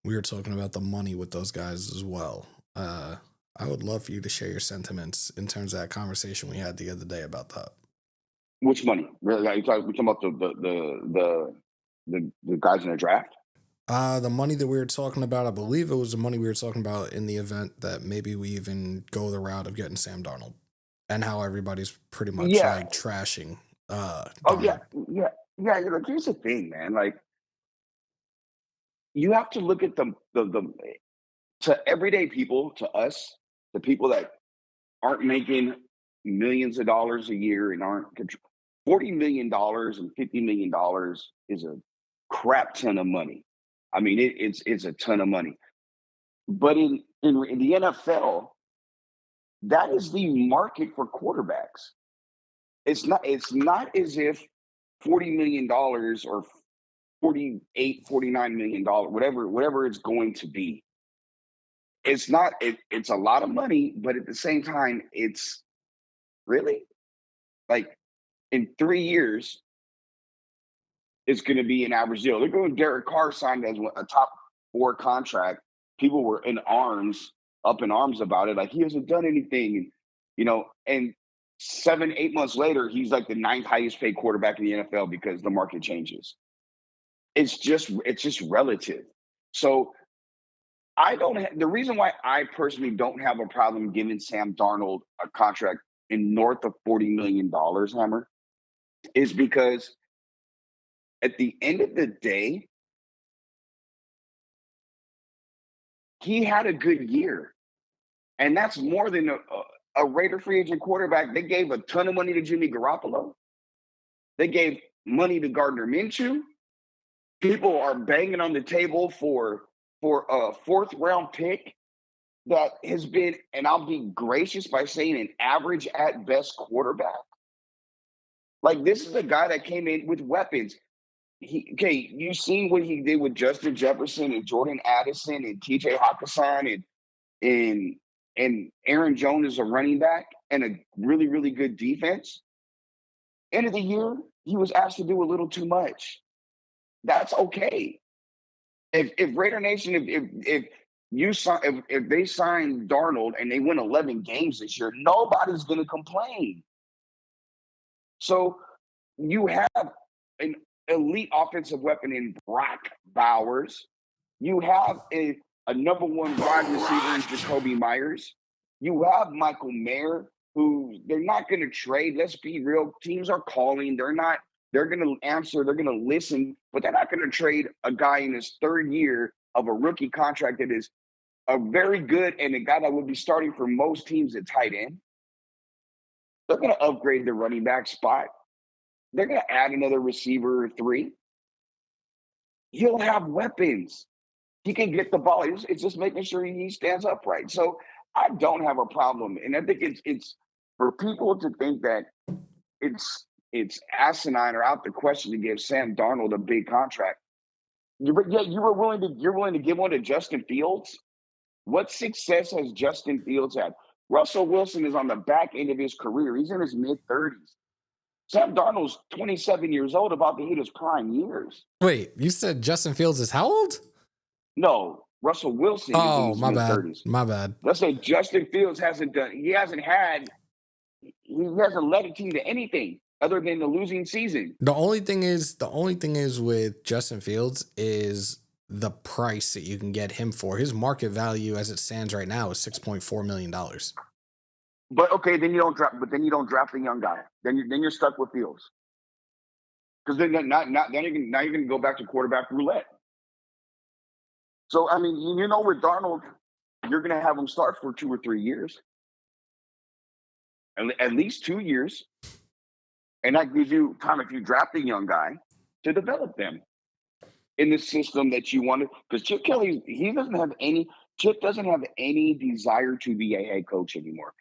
we were talking about the money with those guys as well. I would love for you to share your sentiments in terms of that conversation we had the other day about that. Which money? Really? Are you talking about the guys in the draft? The money that we were talking about, I believe it was the money we were talking about in the event that maybe we even go the route of getting Sam Darnold, and how everybody's pretty much like trashing. Darnold. Yeah. Like, here's the thing, man. Like, you have to look at the to everyday people, to us, the people that aren't making millions of dollars a year and aren't $40 million and $50 million is a crap ton of money. I mean, it's a ton of money. But in the NFL, that is the market for quarterbacks. It's not as if $40 million or $49 million, whatever it's going to be. It's not. It's a lot of money, but at the same time, it's really like in 3 years, it's going to be an average deal. Look at when Derek Carr signed as a top 4 contract. People were up in arms about it. Like, he hasn't done anything, and 7-8 months later, he's like the 9th highest paid quarterback in the NFL because the market changes. It's just relative. So the reason why I personally don't have a problem giving Sam Darnold a contract in north of $40 million, Hammer, is because at the end of the day, he had a good year. And that's more than a Raider free agent quarterback. They gave a ton of money to Jimmy Garoppolo. They gave money to Gardner Minshew. People are banging on the table for a 4th round pick that has been, and I'll be gracious by saying, an average at best quarterback. Like, this is a guy that came in with weapons. You've seen what he did with Justin Jefferson and Jordan Addison and TJ Hawkinson and Aaron Jones as a running back and a really, really good defense. End of the year, he was asked to do a little too much. That's okay. If Raider Nation, if they sign Darnold and they win 11 games this year, nobody's going to complain. So you have an elite offensive weapon in Brock Bowers. You have a number 1 wide receiver in Jacoby Myers. You have Michael Mayer, who they're not going to trade. Let's be real. Teams are calling. They're going to answer. They're going to listen, but they're not going to trade a guy in his 3rd year of a rookie contract that is a very good and a guy that would be starting for most teams at tight end. They're going to upgrade the running back spot. They're going to add another receiver or 3. He'll have weapons. He can get the ball. It's just making sure he stands upright. So I don't have a problem. And I think it's for people to think that it's asinine or out the question to give Sam Darnold a big contract. But yet you're willing to give one to Justin Fields? What success has Justin Fields had? Russell Wilson is on the back end of his career. He's in his mid-30s. Sam Darnold's 27 years old, about to hit his prime years. Wait, you said Justin Fields is how old? No, Russell Wilson is in his mid-30s. My bad. Let's say Justin Fields hasn't led a team to anything. other than the losing season. The only thing is with Justin Fields is the price that you can get him for. His market value as it stands right now is $6.4 million. But okay, then you don't draft. But then you don't draft the young guy. Then you're stuck with Fields. Because then now you're gonna go back to quarterback roulette. So I mean, with Darnold, you're gonna have him start for 2 or 3 years, at least 2 years, and that gives you time if you draft a young guy to develop them in the system that you want to. Because Chip Kelly, Chip doesn't have any desire to be a head coach anymore.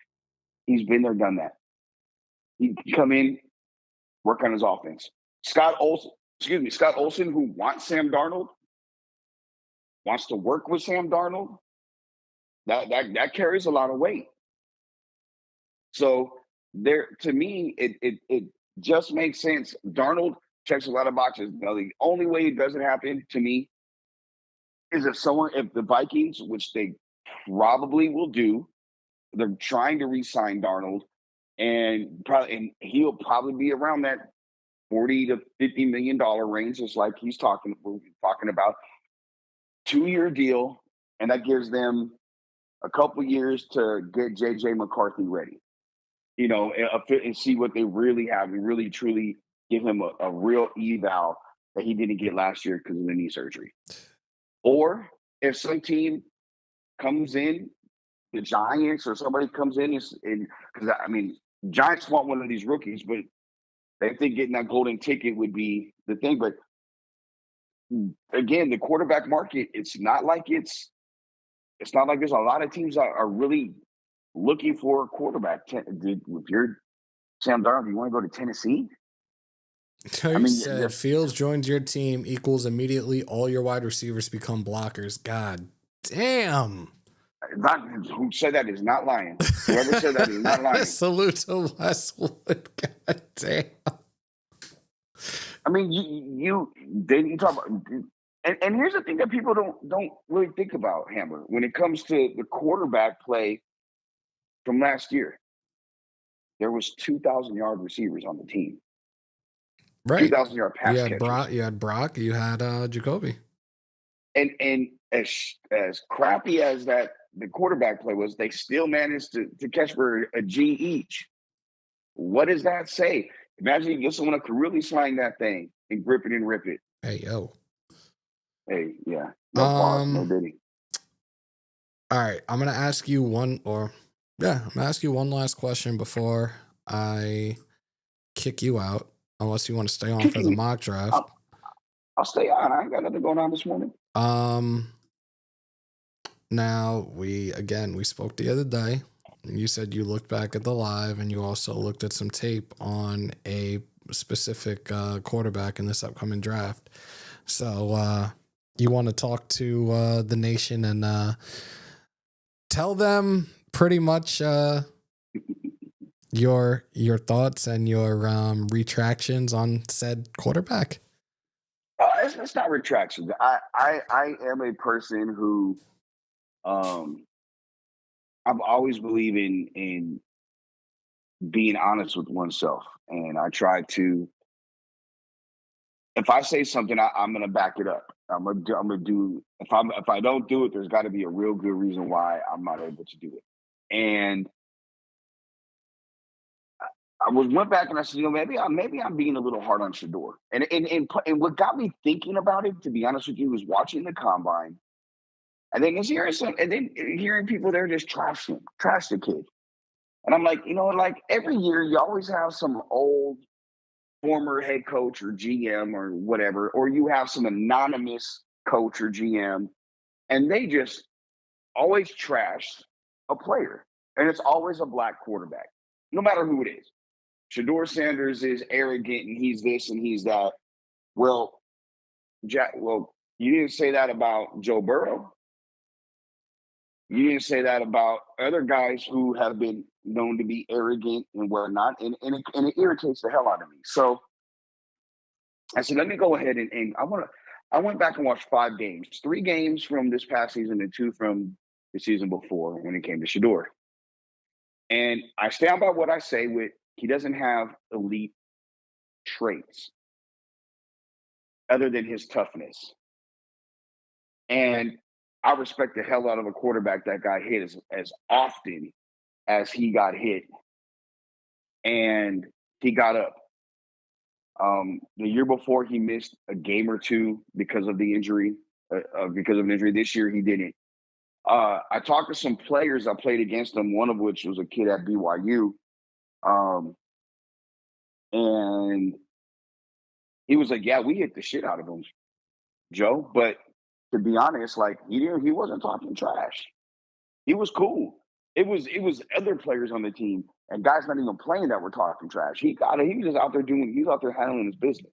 He's been there, done that. He come in, work on his offense. Scott Olsen, who wants Sam Darnold, wants to work with Sam Darnold. That carries a lot of weight. So to me, it just makes sense. Darnold checks a lot of boxes. Now, the only way it doesn't happen to me is if the Vikings, which they probably will do, they're trying to re-sign Darnold, and he'll probably be around that $40 to $50 million range, just like we're talking about. 2-year deal, and that gives them a couple years to get JJ McCarthy ready, and see what they really have, and really truly give him a real eval that he didn't get last year because of the knee surgery. Or if some team comes in, the Giants or somebody comes in, because I mean, Giants want one of these rookies, but they think getting that golden ticket would be the thing. But again, the quarterback market, it's not like there's a lot of teams that are really looking for a quarterback. If you're Sam Darnold, you want to go to Tennessee? You said Fields joins your team equals immediately all your wide receivers become blockers. God damn. Who said that is not lying. Whoever said that is not lying. Salute to Westwood. God damn. I mean, you talk about, and here's the thing that people don't really think about, Hammer, when it comes to the quarterback play from last year. There was 2,000-yard receivers on the team. Right. 2,000-yard pass catchers. You had Brock. You had Jacoby. And as crappy as the quarterback play was, they still managed to catch for a G each. What does that say? Imagine you get someone that could really slang that thing and grip it and rip it. Hey, yo. Hey, yeah. No pause, no diddy. All right. I'm going to ask you one last question before I kick you out, unless you want to stay on for the mock draft. I'll stay on. I ain't got nothing going on this morning. Now, we spoke the other day. You said you looked back at the live, and you also looked at some tape on a specific quarterback in this upcoming draft. So you want to talk to the nation and tell them pretty much your thoughts and your retractions on said quarterback? It's not retractions. I am a person who I've always believed in being honest with oneself, and I try to. If I say something, I'm going to back it up. I'm gonna do. If I don't do it, there's got to be a real good reason why I'm not able to do it. And I went back and I said, maybe I'm being a little hard on Shador. And what got me thinking about it, to be honest with you, was watching the combine. And then hearing people there just trash the kid. And I'm like, like every year you always have some old former head coach or GM or whatever, or you have some anonymous coach or GM, and they just always trash a player. And it's always a black quarterback, no matter who it is. Shador Sanders is arrogant and he's this and he's that. Well, you didn't say that about Joe Burrow. You didn't say that about other guys who have been known to be arrogant and whatnot, and it irritates the hell out of me. So I said, let me go ahead and I went back and watched 5 games, 3 games from this past season and 2 from the season before when it came to Shador. And I stand by what I say he doesn't have elite traits other than his toughness. And I respect the hell out of a quarterback that got hit as often as he got hit, and he got up. The year before, he missed a game or two because of the injury. Because of an injury, this year he didn't. I talked to some players I played against him. One of which was a kid at BYU, and he was like, "Yeah, we hit the shit out of him, Joe." But to be honest, like he wasn't talking trash. He was cool. It was other players on the team and guys not even playing that were talking trash. He was just out there he's out there handling his business.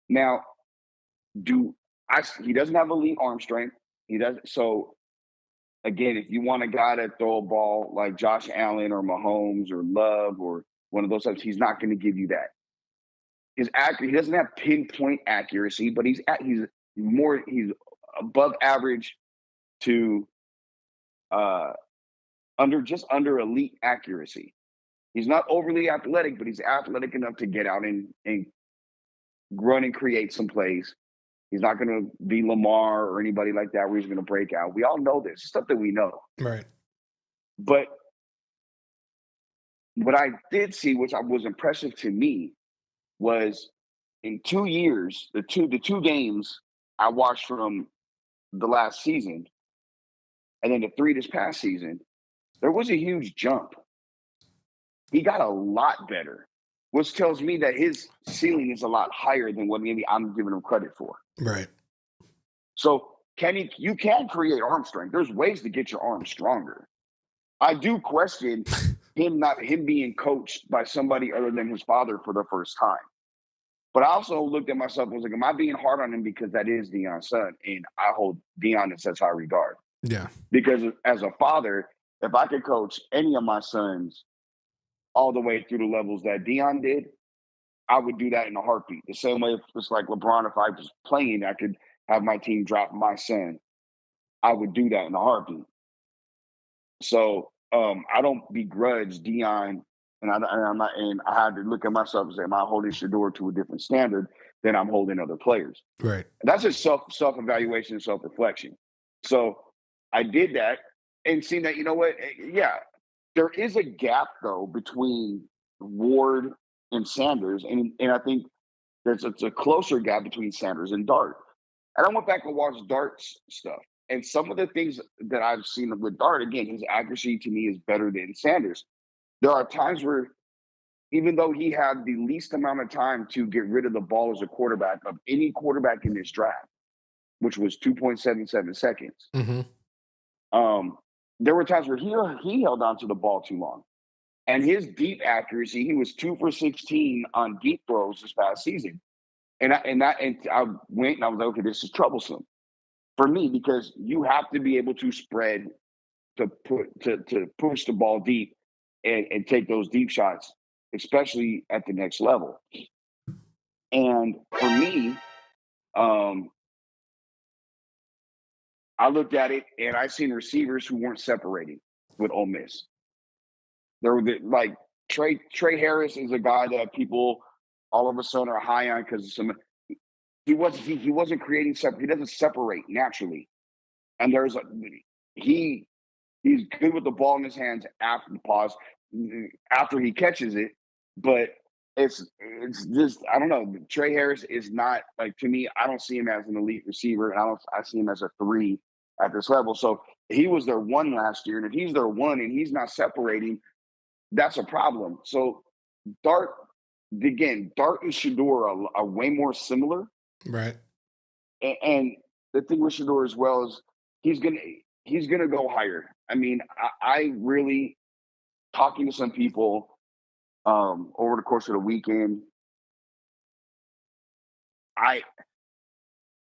Now, he doesn't have elite arm strength. He does so again, if you want a guy to throw a ball like Josh Allen or Mahomes or Love or one of those types, he's not going to give you that. He doesn't have pinpoint accuracy, but he's above average to under elite accuracy. He's not overly athletic, but he's athletic enough to get out and run and create some plays. He's not going to be Lamar or anybody like that where he's going to break out. We all know this stuff that we know. Right. But what I did see, which was impressive to me, was in 2 years, the two games I watched from the last season, and then the 3 this past season, there was a huge jump. He got a lot better, which tells me that his ceiling is a lot higher than what maybe I'm giving him credit for. Right. So you can create arm strength. There's ways to get your arm stronger. I do question him being coached by somebody other than his father for the first time. But I also looked at myself and was like, am I being hard on him because that is Deion's son? And I hold Deion in such high regard. Yeah. Because as a father, if I could coach any of my sons all the way through the levels that Deion did, I would do that in a heartbeat. The same way it's like LeBron, if I was playing, I could have my team drop my son. I would do that in a heartbeat. So I don't begrudge Deion, and I had to look at myself and say, am I holding Shador to a different standard than I'm holding other players? Right. And that's just self-evaluation and self-reflection. So I did that and seen that, you know what? Yeah, there is a gap though between Ward and Sanders, and I think it's a closer gap between Sanders and Dart. And I went back and watched Dart's stuff. And some of the things that I've seen with Dart, again, his accuracy to me is better than Sanders. There are times where, even though he had the least amount of time to get rid of the ball as a quarterback of any quarterback in this draft, which was 2.77 seconds, there were times where he held on to the ball too long. And his deep accuracy, he was 2 for 16 on deep throws this past season. And I went and I was like, okay, this is troublesome for me because you have to be able to spread to push the ball deep and take those deep shots, especially at the next level. And for me, I looked at it and I seen receivers who weren't separating with Ole Miss. There were like Trey Harris is a guy that people all of a sudden are high on because he wasn't creating he doesn't separate naturally, and he's good with the ball in his hands after the pause after he catches it, but it's just I don't know. Trey Harris is not like to me. I don't see him as an elite receiver, and I see him as a 3 at this level. So he was their 1 last year, and if he's their 1 and he's not separating, that's a problem. So Dart and Shador are way more similar. Right. And the thing with Shador as well is he's gonna go higher. I mean, I really talking to some people over the course of the weekend.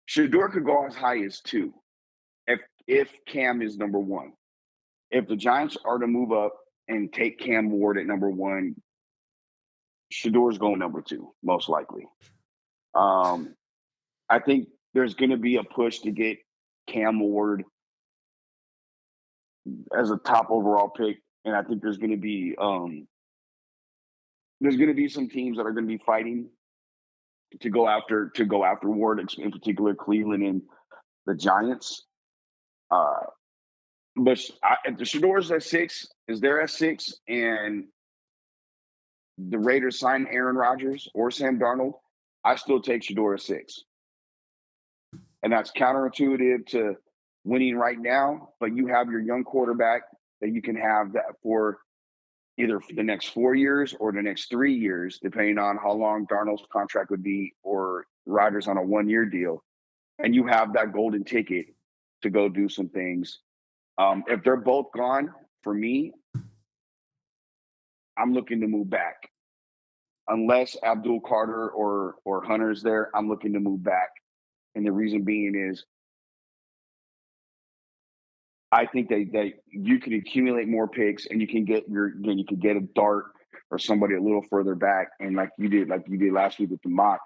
Shador could go as high as 2 if Cam is number 1. If the Giants are to move up and take Cam Ward at number 1, Shador's going number 2, most likely. I think there's going to be a push to get Cam Ward as a top overall pick, and I think there's going to be some teams that are going to be fighting to go after Ward, in particular Cleveland and the Giants. But if the Shador's at 6, is there at 6, and the Raiders sign Aaron Rodgers or Sam Darnold, I still take Shador at 6. And that's counterintuitive to winning right now, but you have your young quarterback that you can have that for either for the next 4 years or the next 3 years, depending on how long Darnold's contract would be or Rodgers on a 1-year deal. And you have that golden ticket to go do some things. If they're both gone, for me, I'm looking to move back. Unless Abdul Carter or Hunter's there, I'm looking to move back. And the reason being is I think that you can accumulate more picks and you can get a Dart or somebody a little further back. And like you did last week with the mock,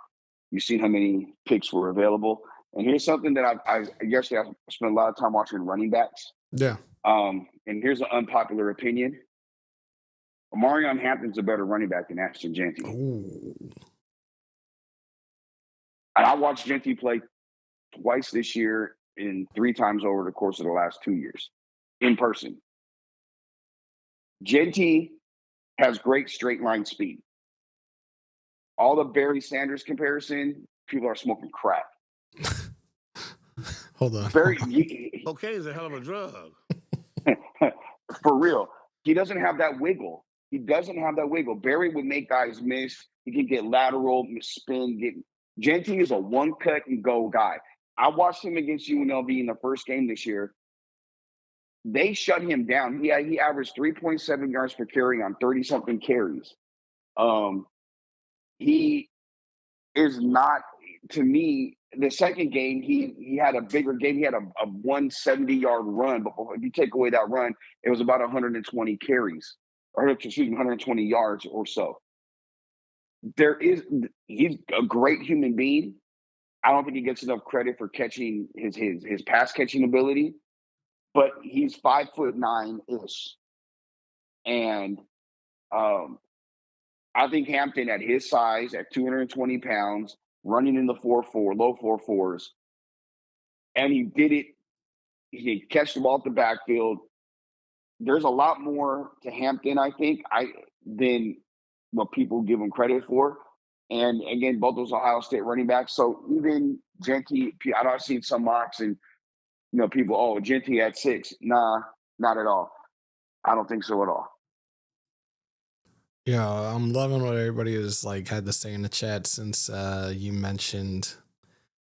you've seen how many picks were available. And here's something that I spent a lot of time watching running backs. Yeah. And here's an unpopular opinion. Omarion Hampton's a better running back than Ashton Jeanty. Ooh. And I watched Jeanty play twice this year and 3 times over the course of the last 2 years in person. Jeanty has great straight line speed. All the Barry Sanders comparison, people are smoking crack. Hold on. Cocaine is a hell of a drug. For real. He doesn't have that wiggle. Barry would make guys miss. He can get lateral, spin. Jeanty is a one cut and go guy. I watched him against UNLV in the first game this year. They shut him down. He averaged 3.7 yards per carry on 30-something carries. He is not, to me, the second game, he had a bigger game. He had a 170-yard run. But if you take away that run, it was about 120 carries. Or 120 yards or so. He's a great human being. I don't think he gets enough credit for catching his pass catching ability, but he's 5'9" and I think Hampton at his size, at 220 pounds, running in the 4.4, low 4.4s, and he did it. He catch the ball at the backfield. There's a lot more to Hampton, I think, than what people give him credit for. And again, both those Ohio State running backs. So even Jeanty, I've seen some mocks and people, Jeanty at 6. Nah, not at all. I don't think so at all. Yeah, I'm loving what everybody has had to say in the chat since you mentioned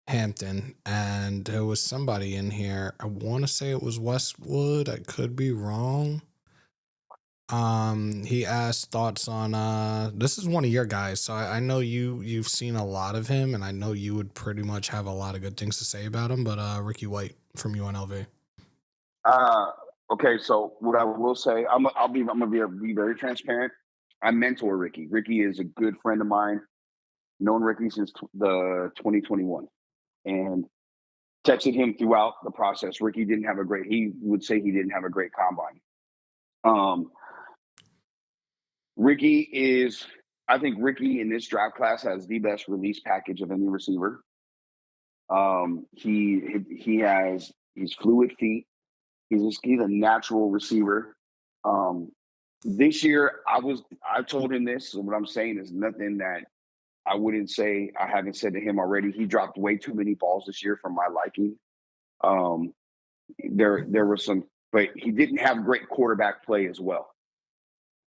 Hampton, and there was somebody in here. I want to say it was Westwood. I could be wrong. He asked thoughts on this is one of your guys, so I know you've seen a lot of him, and I know you would pretty much have a lot of good things to say about him. But Ricky White from UNLV. Okay, so what I will say, I'm gonna be very transparent. I mentor Ricky. Ricky is a good friend of mine. Known Ricky since the 2021, and texted him throughout the process. Ricky didn't have a great. He would say he didn't have a great combine. I think Ricky in this draft class has the best release package of any receiver. He's fluid feet. He's a natural receiver. This year, I told him this. So what I'm saying is nothing that I wouldn't say I haven't said to him already. He dropped way too many balls this year for my liking. There were some, but he didn't have great quarterback play as well.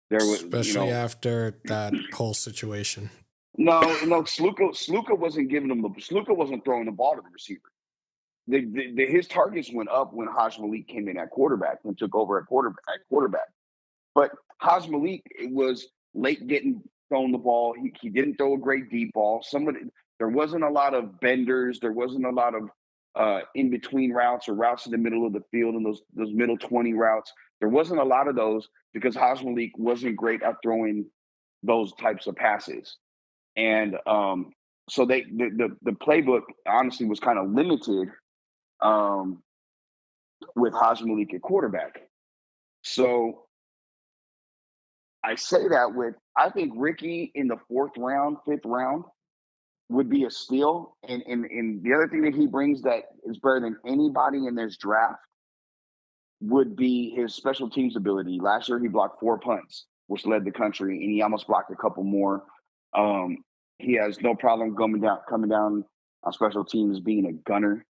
Especially after that whole situation. No, Sluka wasn't giving him Sluka wasn't throwing the ball to the receiver. His targets went up when Haj Malik came in at quarterback and took over at quarterback. But Haj Malik was late getting thrown the ball. He didn't throw a great deep ball. There wasn't a lot of benders. There wasn't a lot of in between routes or routes in the middle of the field and those middle 20 routes. There wasn't a lot of those because Haj Malik wasn't great at throwing those types of passes. And so the playbook honestly was kind of limited with Haj Malik at quarterback. So I say that I think Ricky in the 4th round, 5th round would be a steal. And the other thing that he brings that is better than anybody in this draft would be his special teams ability. Last year, he blocked 4 punts, which led the country, and he almost blocked a couple more. He has no problem coming down on special teams, being a gunner.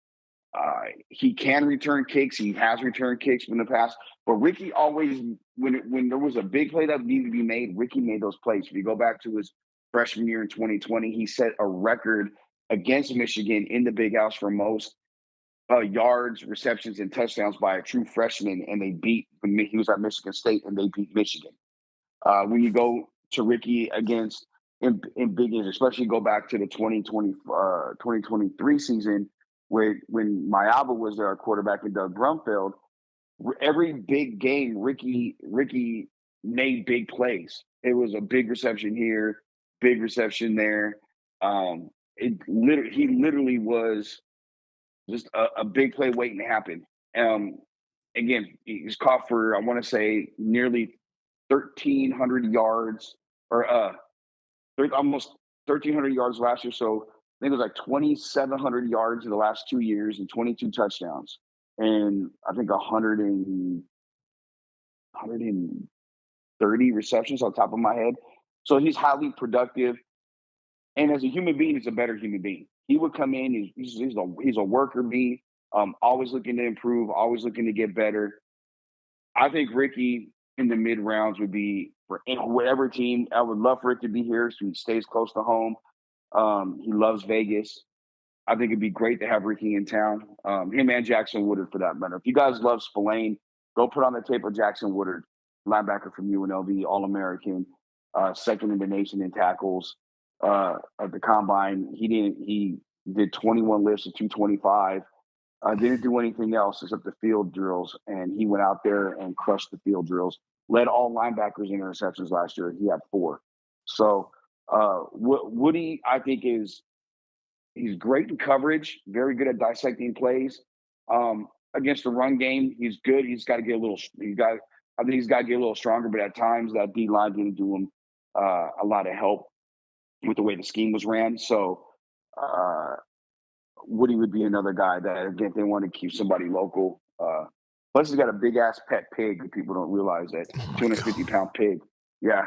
He can return kicks. He has returned kicks in the past. But Ricky always, when there was a big play that needed to be made, Ricky made those plays. If you go back to his freshman year in 2020, he set a record against Michigan in the Big House for most yards, receptions, and touchdowns by a true freshman, and they beat. He was at Michigan State, and they beat Michigan. When you go to Ricky against in big games, especially go back to the 2023 season, when Mayaba was their quarterback and Doug Brumfield, every big game, Ricky made big plays. It was a big reception here, big reception there. He literally was just a big play waiting to happen. Again, he's caught for, I want to say, nearly 1,300 yards, or almost 1,300 yards last year. So I think it was like 2,700 yards in the last 2 years and 22 touchdowns. And I think 130 receptions on top of my head. So he's highly productive. And as a human being, he's a better human being. He would come in, he's a worker bee, always looking to improve, always looking to get better. I think Ricky in the mid rounds would be for whatever team. I would love for it to be here so he stays close to home. He loves Vegas. I think it'd be great to have Ricky in town. Him and Jackson Woodard, for that matter. If you guys love Spillane, go put on the tape of Jackson Woodard, linebacker from UNLV, All-American, second in the nation in tackles at the combine. He did 21 lifts at 225. Didn't do anything else except the field drills, and he went out there and crushed the field drills. Led all linebackers in interceptions last year. He had 4. So Woody, I think, he's great in coverage, very good at dissecting plays. Against the run game, he's good. I think he's got to get a little stronger, but at times that D line didn't do him a lot of help with the way the scheme was ran. So Woody would be another guy that, again, they want to keep somebody local. Plus, he's got a big ass pet pig that people don't realize, that 250-pound pig. Yeah.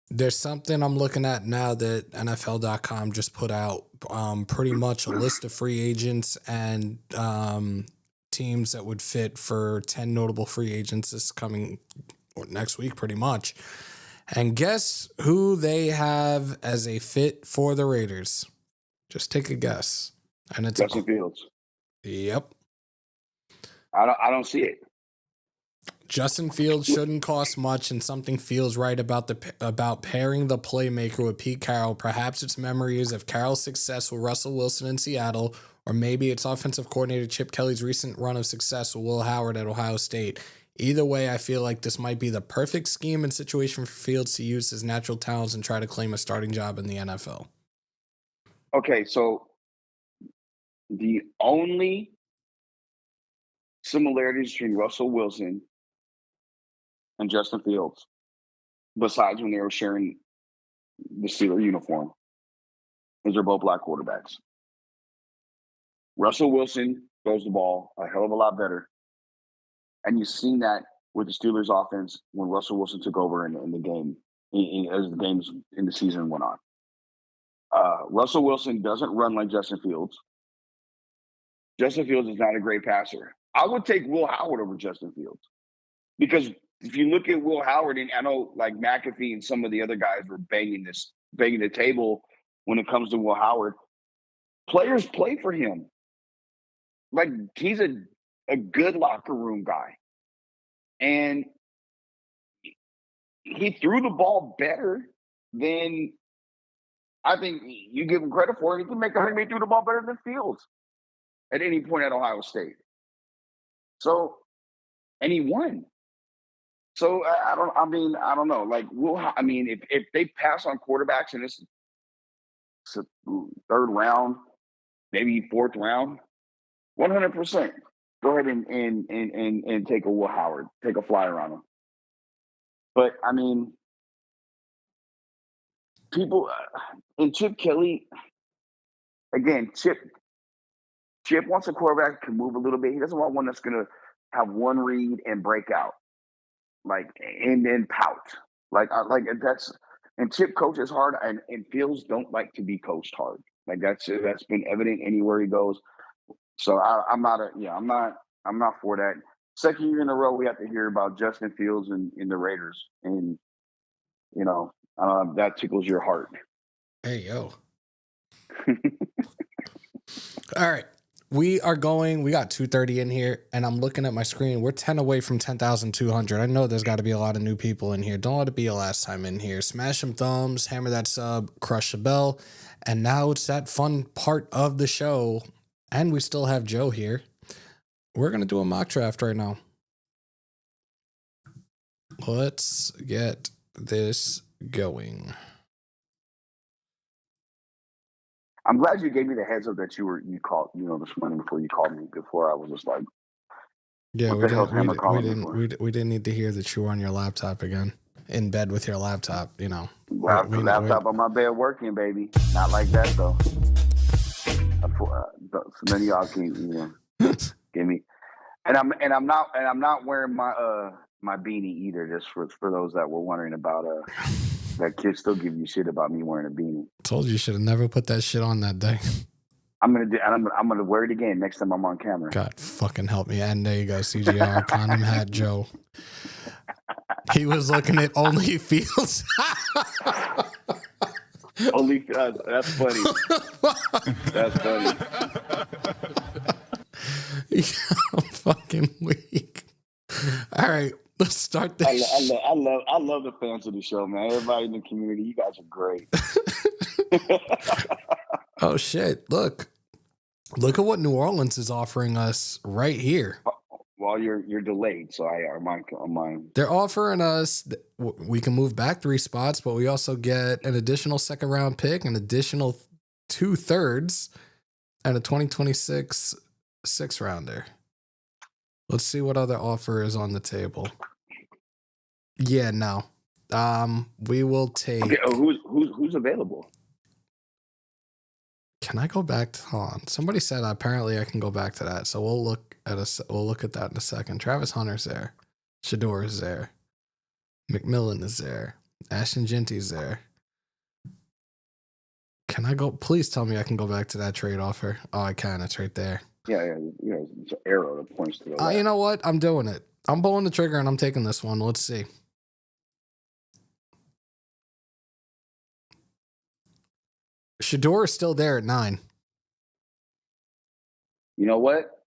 There's something I'm looking at now that NFL.com just put out, pretty much a list of free agents and teams that would fit for 10 notable free agents this coming or next week, pretty much. And guess who they have as a fit for the Raiders? Just take a guess. And it's Justin Fields. Yep. I don't see it. Justin Fields shouldn't cost much, and something feels right about pairing the playmaker with Pete Carroll. Perhaps it's memories of Carroll's success with Russell Wilson in Seattle, or maybe it's offensive coordinator Chip Kelly's recent run of success with Will Howard at Ohio State. Either way, I feel like this might be the perfect scheme and situation for Fields to use his natural talents and try to claim a starting job in the NFL. Okay, so the only similarities between Russell Wilson and Justin Fields, besides when they were sharing the Steeler uniform, is they're both black quarterbacks. Russell Wilson throws the ball a hell of a lot better. And you've seen that with the Steelers offense when Russell Wilson took over in the game, as the games in the season went on. Russell Wilson doesn't run like Justin Fields. Justin Fields is not a great passer. I would take Will Howard over Justin Fields, because if you look at Will Howard, and I know like McAfee and some of the other guys were banging the table when it comes to Will Howard. Players play for him. Like, he's a good locker room guy. And he threw the ball better than I think you give him credit for. He can make he threw the ball better than Fields at any point at Ohio State. So, and he won. So I don't know. Like, if they pass on quarterbacks and it's a third round, maybe fourth round, 100%. Go ahead and take a Will Howard, take a flyer on him. But I mean, people and Chip Kelly again. Chip wants a quarterback who can move a little bit. He doesn't want one that's going to have one read and break out, like and then pout. Like that's and Chip coaches hard, and Fields don't like to be coached hard. Like that's been evident anywhere he goes. So I'm not for that. Second year in a row, we have to hear about Justin Fields in the Raiders, and that tickles your heart. Hey yo. All right. We got 230 in here, and I'm looking at my screen. We're 10 away from 10,200. I know there's got to be a lot of new people in here. Don't let it be your last time in here. Smash some thumbs, hammer that sub, crush the bell. And now it's that fun part of the show. And we still have Joe here. We're going to do a mock draft right now. Let's get this going. I'm glad you gave me the heads up that you called, this morning before you called me. Before I was just like, yeah, we didn't need to hear that you were on your laptop again, in bed with your laptop. Laptop on my bed working, baby. Not like that though. So many of y'all can, give me. And I'm not wearing my beanie either. Just for those that were wondering about that kids still give you shit about me wearing a beanie. Told you should have never put that shit on that day. I'm gonna wear it again next time I'm on camera. God fucking help me. And there you go, CGR condom hat Joe. He was looking at Only Fields. That's funny. That's funny. Yeah, I'm fucking weak. All right. Let's start this. I love the fans of the show, man. Everybody in the community, you guys are great. Oh shit! Look at what New Orleans is offering us right here. Well, you're delayed, so I'm mine. They're offering us. We can move back 3 spots, but we also get an additional 2nd round pick, an additional 2 thirds, and a 2026 6th rounder. Let's see what other offer is on the table. Yeah, no. We will take. Okay, who's available? Can I go back to? Hold on. Somebody said apparently I can go back to that. So we'll look at that in a second. Travis Hunter's there. Shador is there. McMillan is there. Ashton Genty's there. Can I go? Please tell me I can go back to that trade offer. Oh, I can. It's right there. Yeah, it's an arrow that points to the left. You know what? I'm doing it. I'm pulling the trigger and I'm taking this one. Let's see. Shador is still there at 9. You know what?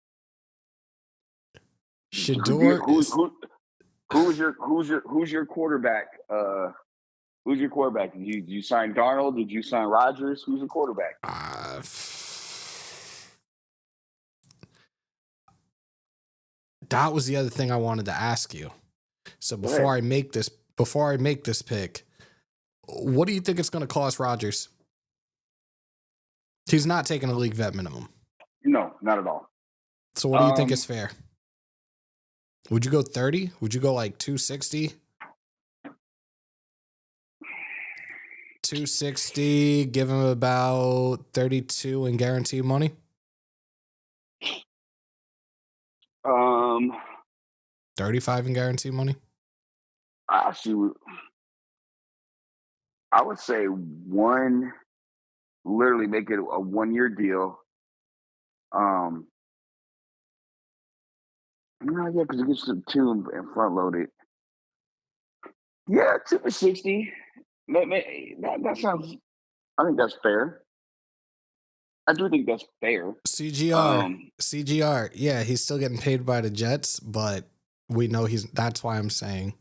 Shador. Who's your quarterback? Who's your quarterback? Did you sign Darnold? Did you sign Rodgers? Who's the quarterback? That was the other thing I wanted to ask you. So before I make this pick, what do you think it's going to cost Rodgers? He's not taking a league vet minimum. No, not at all. So what do you think is fair? Would you go 30? Would you go like 260? 260, give him about 32 in guaranteed money? 35 in guaranteed money? Actually, I would say literally make it a 1-year deal. Yeah, because it gets some 2 and front loaded. Yeah, 2 for 60. That sounds. I think that's fair. I do think that's fair. CGR. Yeah, he's still getting paid by the Jets, but we know that's why I'm saying.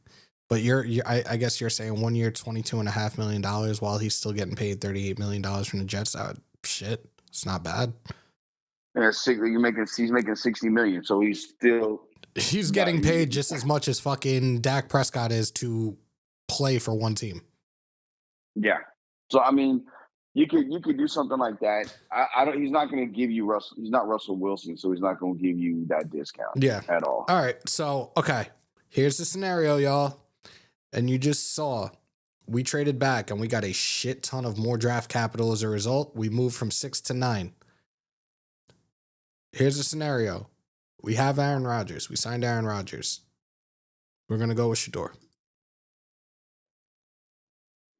But I guess you're saying 1 year, $22.5 million while he's still getting paid $38 million from the Jets. Shit, it's not bad. Yeah, he's making $60 million, so he's getting paid just as much as fucking Dak Prescott is to play for one team. Yeah. So I mean, you could do something like that. He's not going to give you Russell. He's not Russell Wilson, so he's not going to give you that discount. Yeah. At all. All right. So okay, here's the scenario, y'all. And you just saw we traded back and we got a shit ton of more draft capital as a result. We moved from 6 to 9. Here's a scenario. We have Aaron Rodgers. We signed Aaron Rodgers. We're going to go with Shador.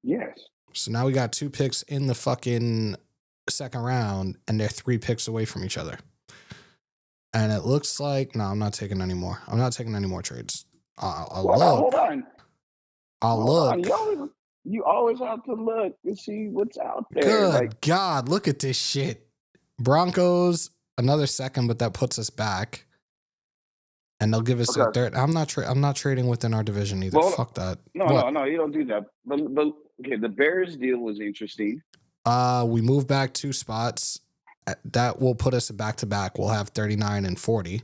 Yes. So now we got 2 picks in the fucking second round, and they're 3 picks away from each other. And it looks like, no, I'm not taking any more. I'm not taking any more trades. I'll look. Hold on. I'll look. You always have to look to see what's out there. Good God, look at this shit. Broncos, another second, but that puts us back. And they'll give us a third. I'm not trading within our division either. Well, fuck that. No, you don't do that. But okay, the Bears deal was interesting. We moved back 2 spots. That will put us back to back. We'll have 39 and 40.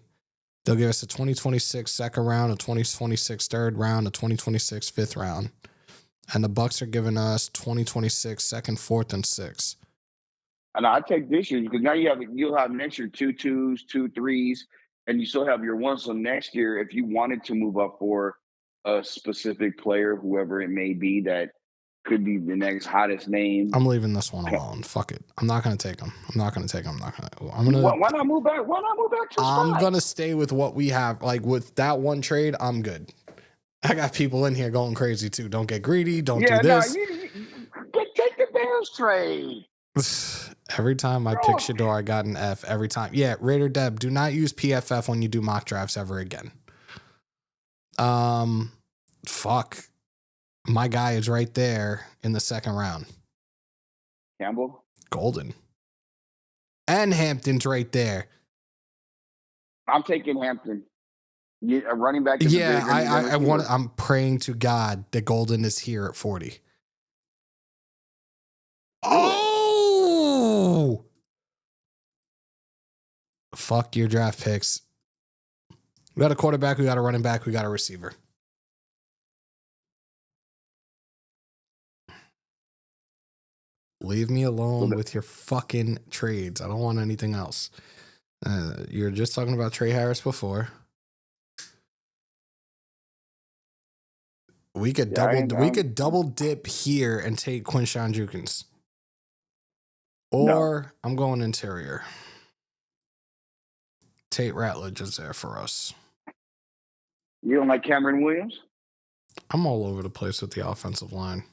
They'll give us a 2026 second round, a 2026 third round, a 2026 fifth round. And the Bucks are giving us 2026 second, fourth, and sixth. And I take this year because now you'll have next year 2 2s, 2 3s, and you still have your 1. So next year, if you wanted to move up for a specific player, whoever it may be, that could be the next hottest name. I'm leaving this one alone. Fuck it. I'm not going to take him. Why not move back? Why not move back to I'm going to stay with what we have. Like with that one trade, I'm good. I got people in here going crazy too. Don't get greedy. Don't do this. Take the Bears trade. Every time I pick Shador, I got an F. Every time. Yeah, Raider Deb, do not use PFF when you do mock drafts ever again. Fuck. My guy is right there in the second round. Campbell? Golden. And Hampton's right there. I'm taking Hampton. A running back. Yeah, I'm praying to God that Golden is here at 40. Oh! Fuck your draft picks. We got a quarterback, we got a running back, we got a receiver. Leave me alone with your fucking trades. I don't want anything else. You're just talking about Trey Harris before. We could double dip here and take Quinshawn Judkins. Or I'm going interior. Tate Ratledge is there for us. You don't like Cameron Williams? I'm all over the place with the offensive line.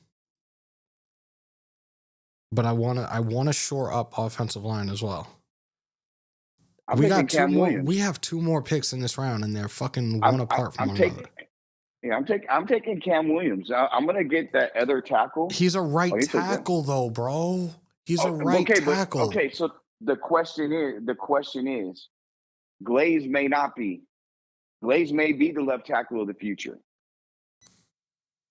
But I wanna shore up offensive line as well. We have 2 more picks in this round, and they're fucking one apart from one another. Yeah, I'm taking Cam Williams. I'm gonna get that other tackle. He's a right tackle though, bro. He's a right tackle. Okay, so the question is, Glaze may not be. Glaze may be the left tackle of the future.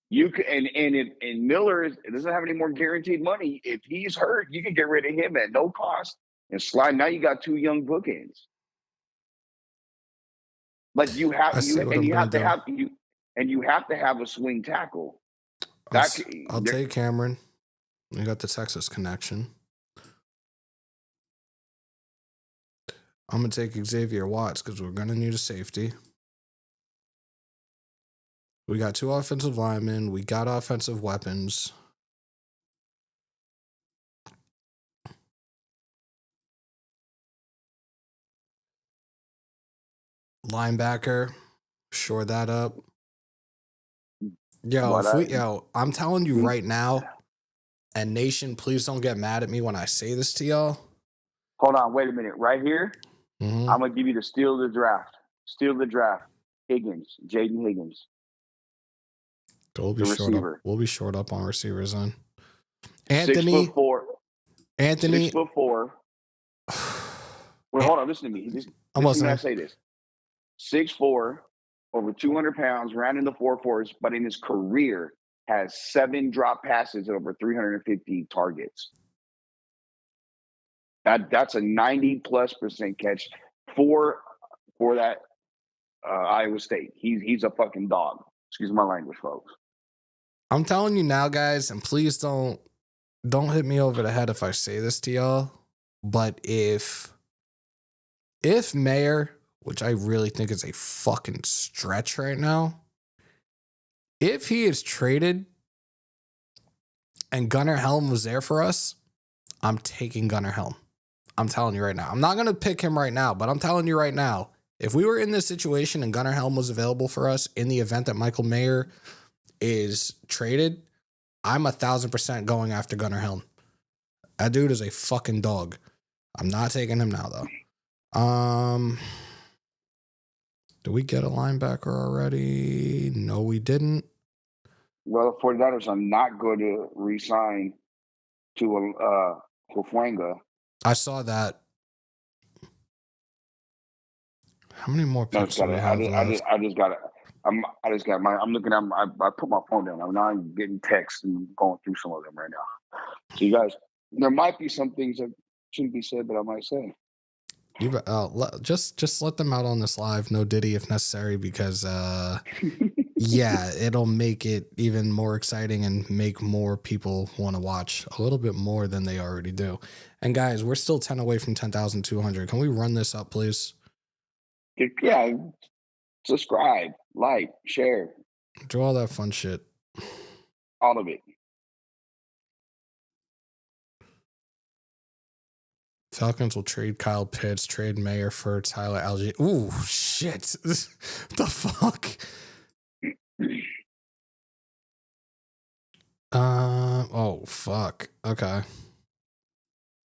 You can, and Miller doesn't have any more guaranteed money. If he's hurt, you can get rid of him at no cost and slide. Now you got 2 young bookends. Like you have to have a swing tackle. I'll take Cameron. We got the Texas connection. I'm gonna take Xavier Watts because we're gonna need a safety. We got 2 offensive linemen. We got offensive weapons. Linebacker, shore that up. I'm telling you right now, and Nation, please don't get mad at me when I say this to y'all. Hold on, wait a minute. Right here, I'm gonna give you the steal of the draft. Steal of the draft. Higgins, Jaden Higgins. We'll be short up on receivers then. Anthony. 6'4". Anthony. 6'4". Wait, hold on. Listen to me. Listen when I say this. 6'4", over 200 pounds, ran in the 4.4s, but in his career has 7 drop passes and over 350 targets. That's a 90+% catch for that Iowa State. He's a fucking dog. Excuse my language, folks. I'm telling you now, guys, and please don't hit me over the head if I say this to y'all. But if Mayer, which I really think is a fucking stretch right now, if he is traded, and Gunnar Helm was there for us, I'm taking Gunnar Helm. I'm telling you right now. I'm not going to pick him right now, but I'm telling you right now, if we were in this situation and Gunnar Helm was available for us in the event that Michael Mayer is traded, I'm 1,000% going after Gunnar Helm. That dude is a fucking dog. I'm not taking him now, though. Did we get a linebacker already? No, we didn't. Well, the 49ers are not going to re-sign to Hufanga. I saw that. How many more No, picks do we have left? I just got it. I'm looking at. I put my phone down. I'm getting texts and going through some of them right now. So you guys, there might be some things that shouldn't be said that I might say. Just let them out on this live. No Diddy if necessary, because yeah, it'll make it even more exciting and make more people want to watch a little bit more than they already do. And guys, we're still 10 away from 10,200. Can we run this up, please? Yeah, subscribe, like, share, Do all that fun shit. all of it. Falcons will trade Kyle Pitts, trade Mayer for Tyler Algier. Ooh, shit. The fuck? Oh, fuck. Okay.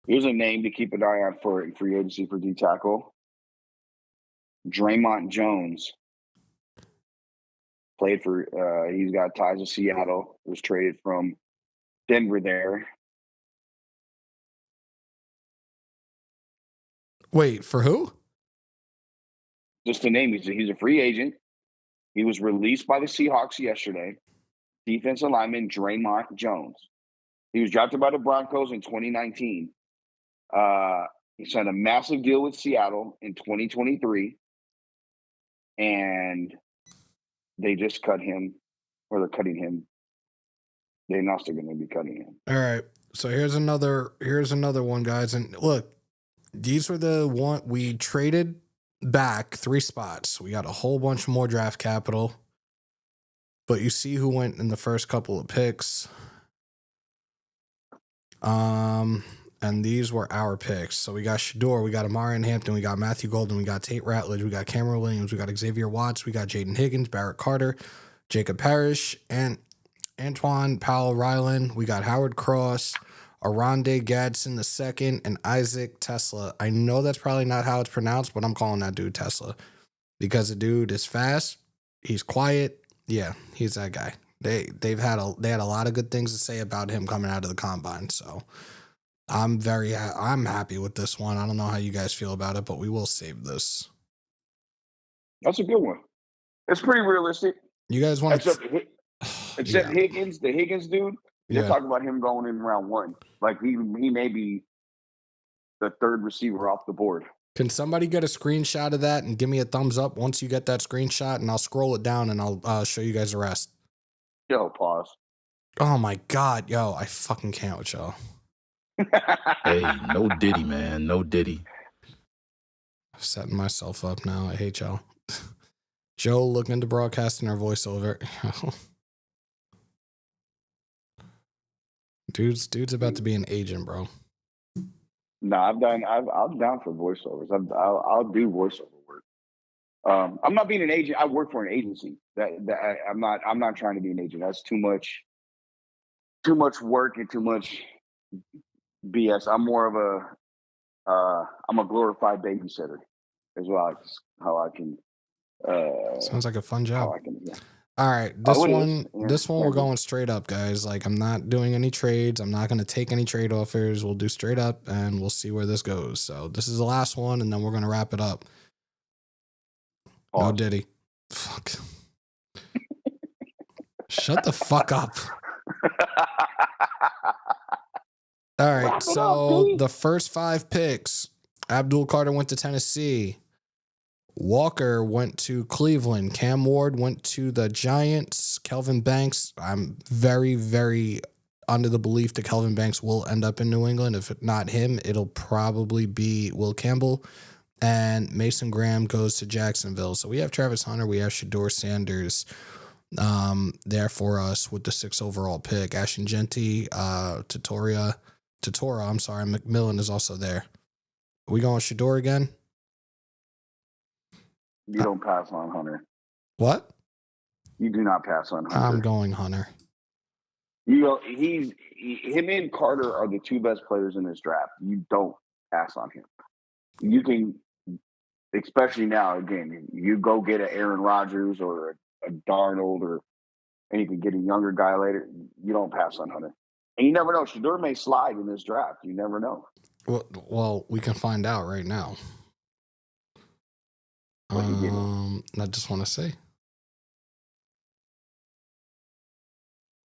Here's a name to keep an eye on for free agency for D tackle. Draymond Jones. Played for, he's got ties to Seattle. Was traded from Denver there. Wait, for who? Just a name. He's a free agent. He was released by the Seahawks yesterday. Defensive lineman Draymond Jones. He was drafted by the Broncos in 2019. He signed a massive deal with Seattle in 2023. And they just cut him, or they're cutting him. They announced they're going to be cutting him. All right. So here's another one, guys. And look, these were the one we traded back 3 spots. We got a whole bunch more draft capital. But you see who went in the first couple of picks. And these were our picks. So we got Shador, we got Amari Hampton, we got Matthew Golden, we got Tate Ratledge, we got Cameron Williams, we got Xavier Watts, we got Jaden Higgins, Barrett Carter, Jacob Parrish, and Antoine Powell-Ryland. We got Howard Cross, Aronde Gadsden II, and Isaac Tesla. I know that's probably not how it's pronounced, but I'm calling that dude Tesla because the dude is fast. He's quiet. Yeah, he's that guy. They had a lot of good things to say about him coming out of the combine. So I'm happy with this one. I don't know how you guys feel about it, but we will save this. That's a good one. It's pretty realistic. You guys want to except yeah. Higgins, the Higgins dude. They're talking about him going in round 1. Like he may be the 3rd receiver off the board. Can somebody get a screenshot of that and give me a thumbs up once you get that screenshot, and I'll scroll it down and I'll show you guys the rest. Yo, pause. Oh my God, yo, I fucking can't with y'all. Hey, no Diddy, man, no Diddy. Setting myself up now. I hate y'all. Joe looking into broadcasting our voiceover. Dude's about to be an agent, bro. No, I'm down for voiceovers. I'll do voiceover work. I'm not being an agent. I work for an agency. I'm not trying to be an agent. That's too much work and too much BS. I'm more of I'm a glorified babysitter as well. How I can. Sounds like a fun job. Yeah. All right, this one we're going straight up, guys. Like, I'm not doing any trades. I'm not going to take any trade offers. We'll do straight up, and we'll see where this goes. So this is the last one, and then we're going to wrap it up. No Diddy. Fuck. Shut the fuck up. All right, so the first 5 picks, Abdul Carter went to Tennessee. Walker went to Cleveland. Cam Ward went to the Giants. Kelvin Banks, I'm very, very under the belief that Kelvin Banks will end up in New England. If not him, it'll probably be Will Campbell. And Mason Graham goes to Jacksonville. So we have Travis Hunter. We have Shador Sanders. there for us with the 6th overall pick. Ashton Genty, Tatora, I'm sorry, McMillan is also there. Are we going Shador again? You don't pass on Hunter. What? You do not pass on Hunter. I'm going Hunter. You know, him and Carter are the 2 best players in this draft. You don't pass on him. You can, especially now, again, you go get an Aaron Rodgers or a Darnold, or and you can get a younger guy later. You don't pass on Hunter. And you never know. Shador may slide in this draft. You never know. Well, we can find out right now. I just want to say.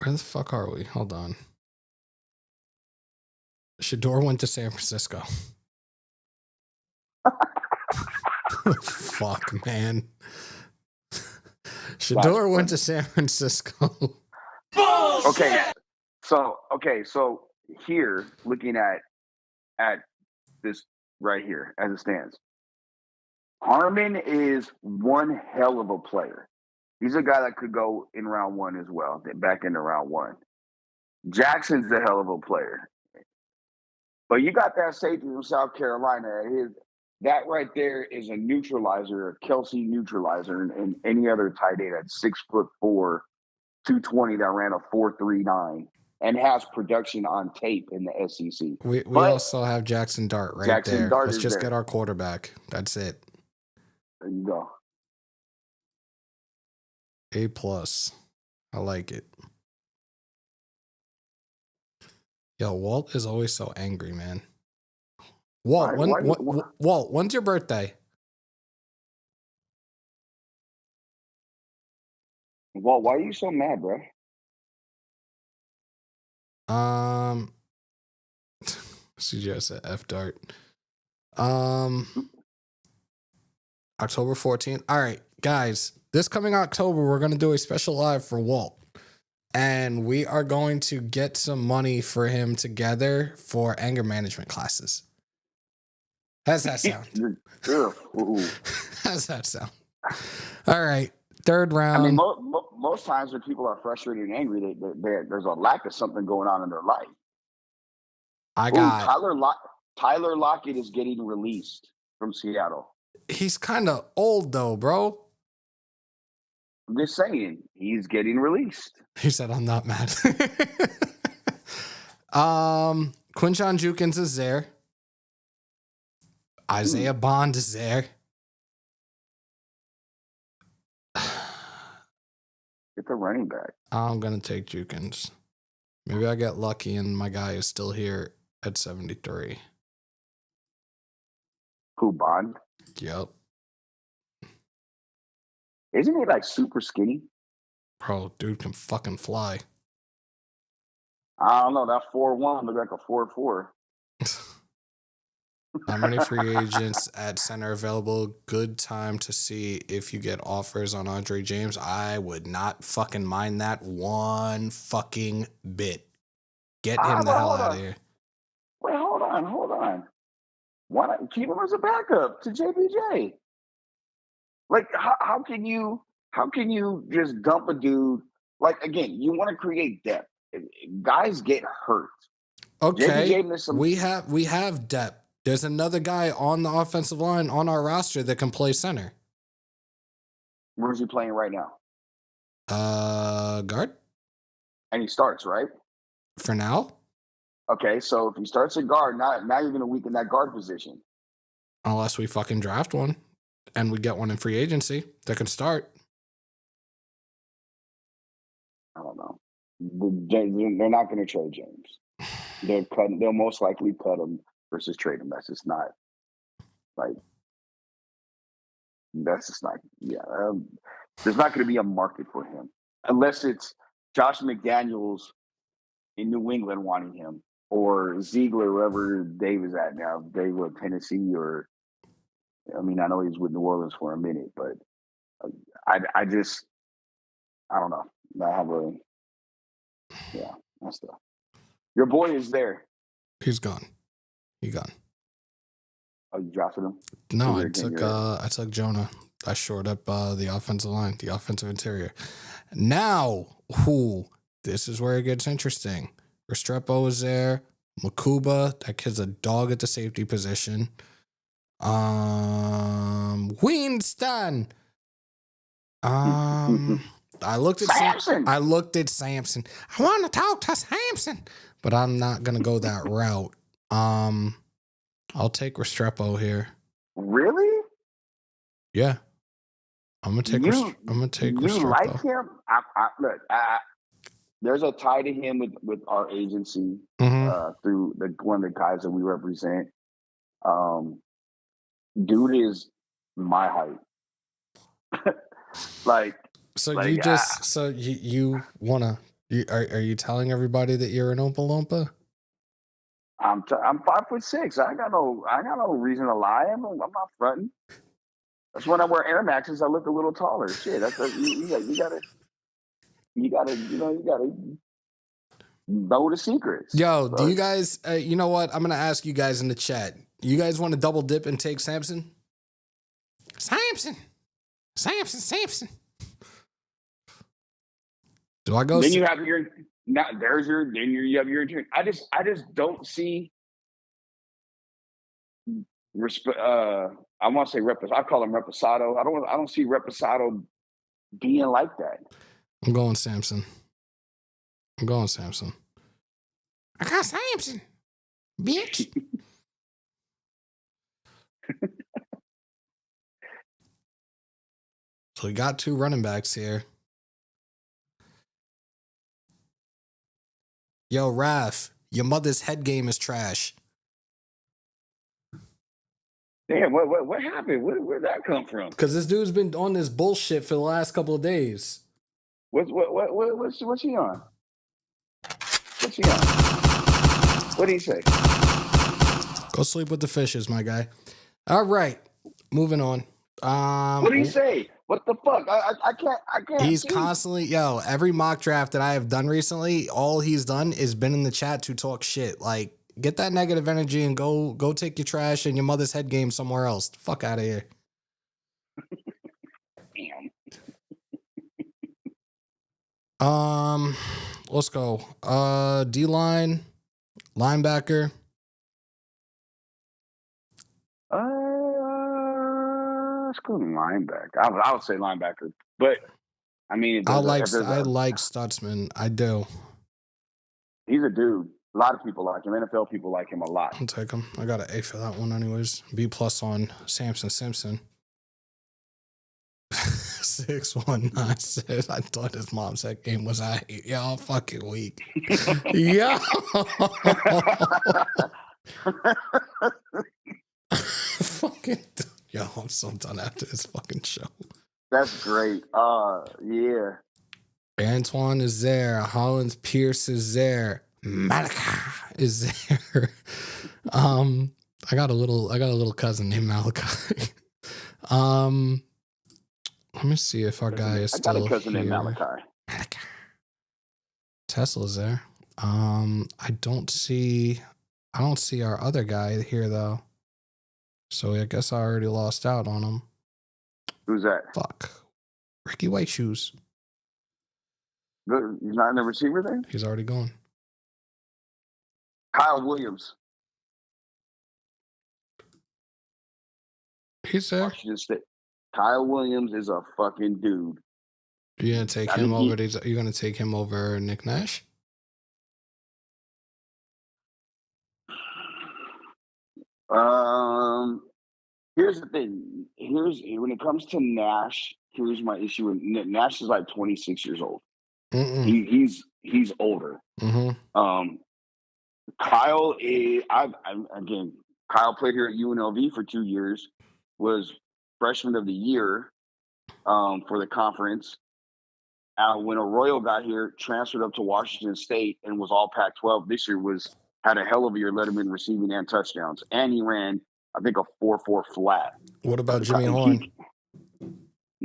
Where the fuck are we? Hold on. Shador went to San Francisco. Fuck, man. Shador went to San Francisco. Okay. So here, looking at this right here as it stands, Harmon is one hell of a player. He's a guy that could go in round 1 as well, back into round 1. Jackson's a hell of a player. But you got that safety from South Carolina. That right there is a neutralizer, a Kelsey neutralizer, and any other tight end at 6'4", 220 that ran a 4.39 and has production on tape in the SEC. We also have Jackson Dart there. Dart Let's just there. get our quarterback. That's it. There you go. A+. I like it. Yo, Walt is always so angry, man. Walt, Walt, when's your birthday? Walt, why are you so mad, bro? CJ said F Dart. October 14th. All right, guys. This coming October, we're going to do a special live for Walt. And we are going to get some money for him together for anger management classes. How's that sound? How's that sound? All right. 3rd round. I mean, most times when people are frustrated and angry, there's a lack of something going on in their life. Tyler Lockett is getting released from Seattle. He's kind of old, though, bro. I'm just saying, he's getting released. He said, I'm not mad. Quinshon Judkins is there. Isaiah Bond is there. Get the running back. I'm going to take Judkins. Maybe I get lucky and my guy is still here at 73. Who, Bond? Yep. Isn't he like super skinny? Bro, dude can fucking fly. I don't know. That 4.1 looked like a 4.4. How many free agents at center available? Good time to see if you get offers on Andre James. I would not fucking mind that one fucking bit. Get him the hell out of here. Wait, hold on. Why not keep him as a backup to JPJ? Like, how can you just dump a dude? Like, again, you want to create depth. Guys get hurt. Okay, we have depth. There's another guy on the offensive line on our roster that can play center. Where's he playing right now? Guard. And he starts, right? For now. Okay, so if he starts at guard, now you're going to weaken that guard position. Unless we fucking draft one and we get one in free agency that can start. I don't know. They're not going to trade James. They'll most likely cut him versus trade him. That's just not there's not going to be a market for him unless it's Josh McDaniels in New England wanting him, or Ziegler, wherever Dave is at now, Dave with Tennessee, or I mean, I know he's with New Orleans for a minute, but I don't know. That's the. Your boy is there. He's gone. He gone. Oh, you drafted him? No, I took Jonah. I shored up the offensive line, the offensive interior. Now, this is where it gets interesting. Restrepo is there. Makuba, that kid's a dog at the safety position. Winston. I looked at Samson. I looked at Samson. I want to talk to Samson, but I'm not gonna go that route. I'll take Restrepo here. Really? Yeah, I'm gonna take. I'm gonna take You Restrepo. like him? Look, there's a tie to him with our agency through one of the guys that we represent. Dude is my height. So you wanna? Are you telling everybody that you're an Oompa Loompa? I'm 5'6". I got no reason to lie. I'm not fronting. That's when I wear Air Maxes. I look a little taller. Shit, you gotta know the secrets. Yo, do you guys? You know what? I'm gonna ask you guys in the chat. You guys want to double dip and take Samson? Samson. Do I go? Then you have your now. You have your. I just don't see. I want to say I call him Reposado. I don't see Reposado being like that. I'm going Samson. I got Samson, bitch. So we got two running backs here. Yo, Raph, your mother's head game is trash. Damn, what happened? Where'd that come from? Because this dude's been on this bullshit for the last couple of days. What's he on? What's he on? What did he say? Go sleep with the fishes, my guy. All right, moving on. What did he say? What the fuck? I can't. He's constantly, every mock draft that I have done recently, all he's done is been in the chat to talk shit. Like, get that negative energy and go take your trash and your mother's head game somewhere else. Fuck out of here. Damn. Let's go. D-line, linebacker. Let's go linebacker. I would say linebacker, but I mean, I like Stutzman. I do. He's a dude. A lot of people like him. NFL people like him a lot. I'll take him. I got an A for that one, anyways. B+ on Samson Simpson. 6196. I thought his mom's head game was y'all fucking weak. Yeah. Fucking. Yo, I'm so done after this fucking show. That's great. Yeah. Antoine is there. Hollins Pierce is there. Malika is there. I got a little cousin named Malachi. Let me see if our guy is still here. I got a cousin named Malachi. Tesla's there. I don't see our other guy here though. So I guess I already lost out on him. Who's that? Fuck. Ricky White Shoes. He's not in the receiver thing? He's already gone. Kyle Williams. He's there. Kyle Williams is a fucking dude. You're gonna take him over. You're gonna take him over Nick Nash. Here's the thing. When it comes to Nash. Here's my issue with Nash is like 26 years old. He's older. Mm-hmm. Kyle is. Kyle played here at UNLV for 2 years. Was freshman of the year for the conference. When Arroyo got here, transferred up to Washington State and was all Pac-12 this year, had a hell of a year, led him in receiving and touchdowns. And he ran, I think, a 4.4 flat. What about Jimmy Horn?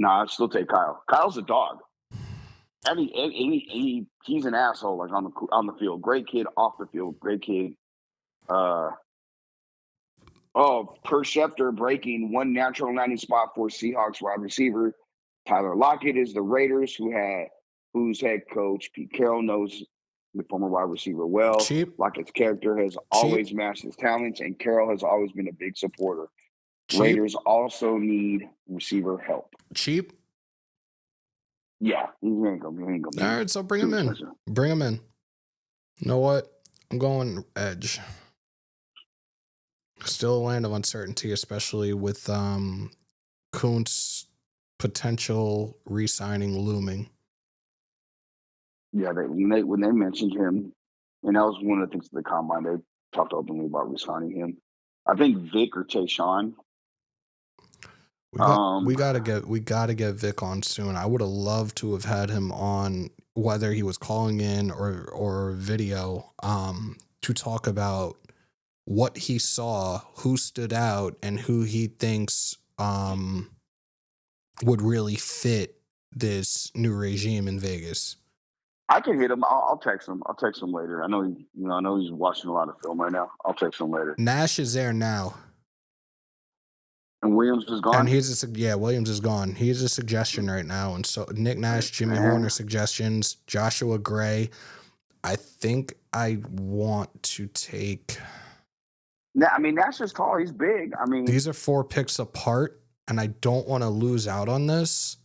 I'd still take Kyle. Kyle's a dog. He's an asshole, like on the field. Great kid off the field. Great kid. Per Schefter breaking one natural landing spot for Seahawks wide receiver. Tyler Lockett is the Raiders, who had who's head coach. Pete Carroll knows the former wide receiver well. Cheap. Lockett's character has always matched his talents, and Carroll has always been a big supporter. Cheap. Raiders also need receiver help. Cheap. Yeah, he ain't gonna. All right, so bring him in. Bring him in. You know what? I'm going edge. Still a land of uncertainty, especially with Kuntz potential re-signing looming. Yeah, when they mentioned him, and that was one of the things at the combine, they talked openly about re-signing him. I think Vic or Tayshaun. We gotta get Vic on soon. I would have loved to have had him on, whether he was calling in or video, to talk about what he saw, who stood out, and who he thinks would really fit this new regime in Vegas. I can hit him. I'll text him. I'll text him later. I know he's watching a lot of film right now. I'll text him later. Nash is there now. And Williams is gone? And Williams is gone. He's a suggestion right now. And so Nick Nash, Jimmy Horner suggestions, Joshua Gray. I think I want to take... Nash is tall. He's big. These are 4 picks apart, and I don't want to lose out on this.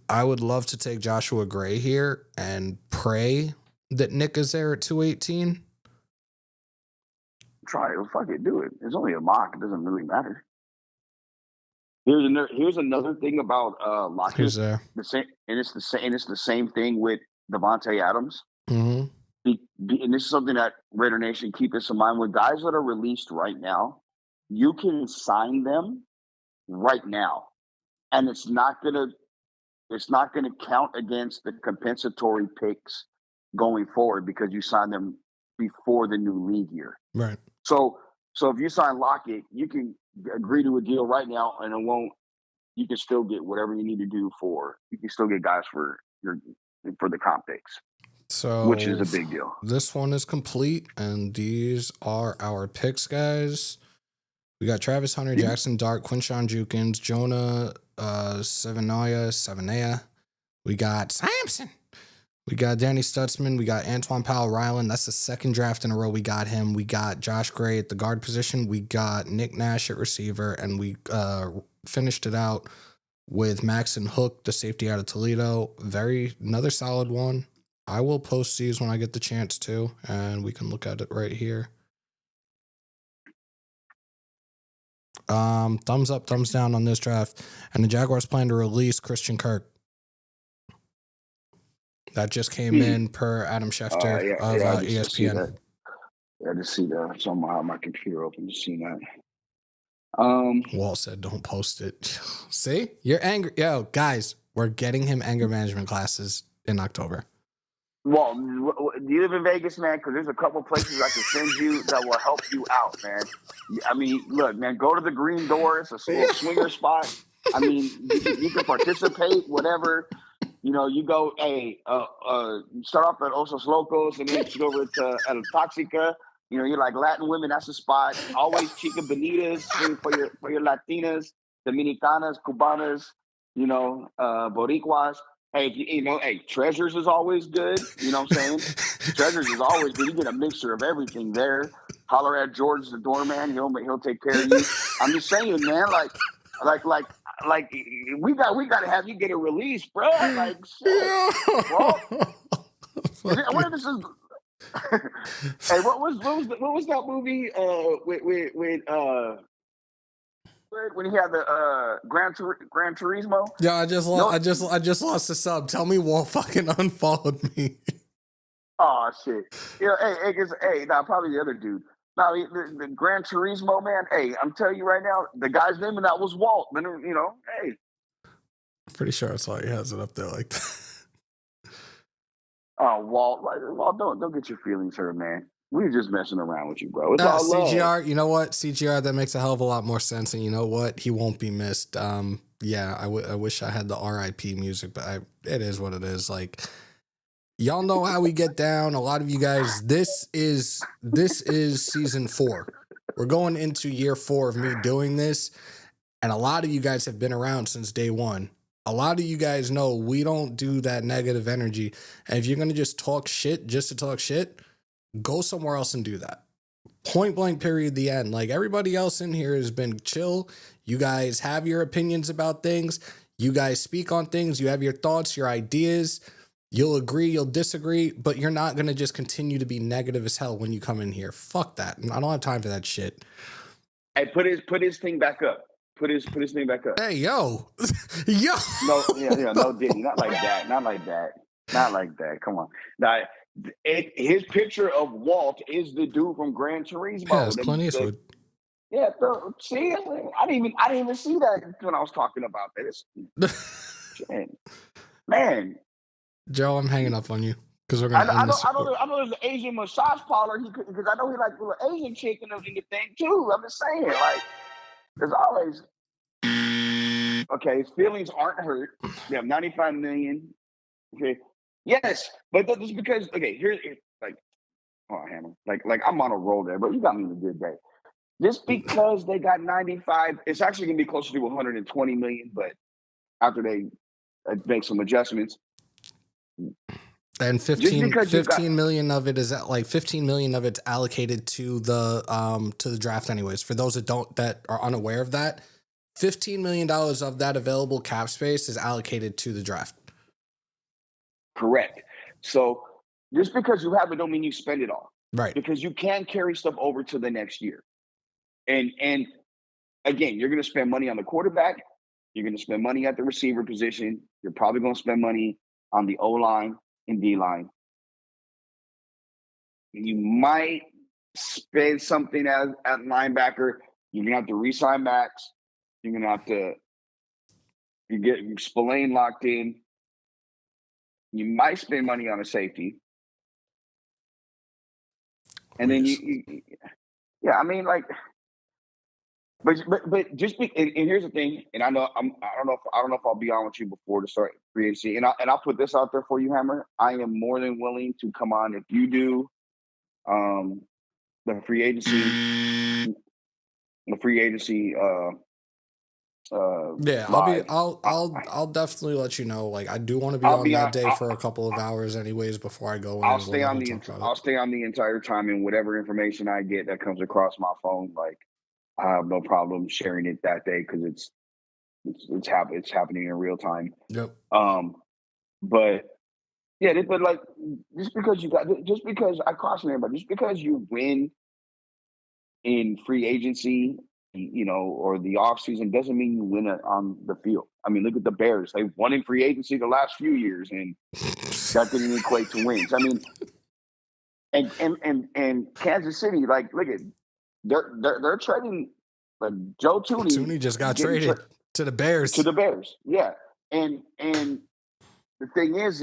I would love to take Joshua Gray here and pray that Nick is there at 218. Try it. Fuck it. Do it. It's only a mock. It doesn't really matter. Here's another thing about Lockett. Who's there? It's the same thing with Devontae Adams. Mm-hmm. And this is something that Raider Nation, keep this in mind. With guys that are released right now, you can sign them right now, and it's not gonna count against the compensatory picks going forward because you signed them before the new league year. Right. So if you sign Lockett, you can agree to a deal right now, and you can still get whatever you need to do you can still get guys for the comp picks. So, which is a big deal. This one is complete, and these are our picks, guys. We got Travis Hunter, Jackson Dart, Quinshawn Jukins, Jonah Savanaya. We got Samson. We got Danny Stutzman. We got Antoine Powell-Ryland. That's the second draft in a row we got him. We got Josh Gray at the guard position. We got Nick Nash at receiver, and we finished it out with Max and Hook, the safety out of Toledo. Another solid one. I will post these when I get the chance to, and we can look at it right here. Thumbs up, thumbs down on this draft. And the Jaguars plan to release Christian Kirk. That just came in per Adam Schefter of ESPN. I just see that. It's on my computer open. Just see that. Walt said, "Don't post it." See, you're angry. Yo, guys, we're getting him anger management classes in October. Well, do you live in Vegas, man? Because there's a couple places I can send you that will help you out, man. Look, man, go to the Green Door. It's a little swinger spot. You can participate, whatever. You go, start off at Osos Locos and then go over to El Toxica. You like Latin women, that's the spot. Always Chica Bonitas for your Latinas, Dominicanas, Cubanas, Boricuas. Hey, Treasures is always good. You know what I'm saying? Treasures is always good. You get a mixture of everything there. Holler at George the doorman. He'll take care of you. I'm just saying, man. Like we got to have you get a release, bro. Like shit, bro. What if this is? Hey, what was that movie with when he had the Gran Turismo? Yeah, I just lost the sub. Tell me Walt fucking unfollowed me. Oh shit. Probably the other dude. No, the Gran Turismo, man. Hey, I'm telling you right now, the guy's name in that was Walt. Hey. I'm pretty sure that's why he has it up there like that. Oh, Walt, don't get your feelings hurt, man. We were just messing around with you, bro. It's all CGR, love. you know what? CGR, that makes a hell of a lot more sense. And you know what? He won't be missed. I wish I had the RIP music, but it is what it is. Like, y'all know how we get down. A lot of you guys, this is season 4. We're going into year 4 of me doing this. And a lot of you guys have been around since day 1. A lot of you guys know we don't do that negative energy. And if you're going to just talk shit just to talk shit, go somewhere else and do that. Point blank, period, the end. Like, everybody else in here has been chill. You guys have your opinions about things. You guys speak on things. You have your thoughts, your ideas. You'll agree, you'll disagree, but you're not going to just continue to be negative as hell when you come in here. Fuck that. I don't have time for that shit. Hey, put his thing back up. Put his thing back up. Hey, yo. Yo. No, no Diddy. Not like that. Not like that. Not like that. Come on. Now, his picture of Walt is the dude from Gran Turismo. Yeah, it's Clint Eastwood. Yeah, see, I didn't even see that when I was talking about this. Man. Joe, I'm hanging up on you because we're gonna end this. I know there's an Asian massage parlor because I know he like little Asian chick in the thing too. I'm just saying, like, there's always okay. His feelings aren't hurt. They have 95 million. Okay, yes, but that's because here's like, oh Hammer, like I'm on a roll there, but you got me in a good day. Just because they got 95, it's actually gonna be closer to 120 million, but after they make some adjustments. And 15 million of it is like 15 million of it's allocated to the draft anyways. For those that are unaware of that, $15 million of that available cap space is allocated to the draft. Correct. So just because you have it don't mean you spend it all. Right. Because you can carry stuff over to the next year. And again, you're going to spend money on the quarterback. You're going to spend money at the receiver position. You're probably going to spend money on the O-line and D-line. You might spend something at linebacker. You're going to have to re-sign Maxx. You're going to have to get Spillane locked in. You might spend money on a safety. And then I mean, like, but just and here's the thing, and I don't know if I'll be on with you before the start free agency, and I'll put this out there for you, Hammer. I am more than willing to come on if you do the free agency. Yeah, live. I'll definitely let you know. Like, I do want to be on that day for a couple of hours anyways before I go in. I'll stay on the entire time, and whatever information I get that comes across my phone, like, I have no problem sharing it that day because it's happening in real time. Yep. But yeah, but like just because I caution everybody, just because you win in free agency, or the offseason doesn't mean you win it on the field. I mean, look at the Bears. They've won in free agency the last few years, and that didn't equate to wins. I mean, and Kansas City, like, look at they're trading like Joe Tooney. Tooney just got traded to the Bears. To the Bears, yeah. And the thing is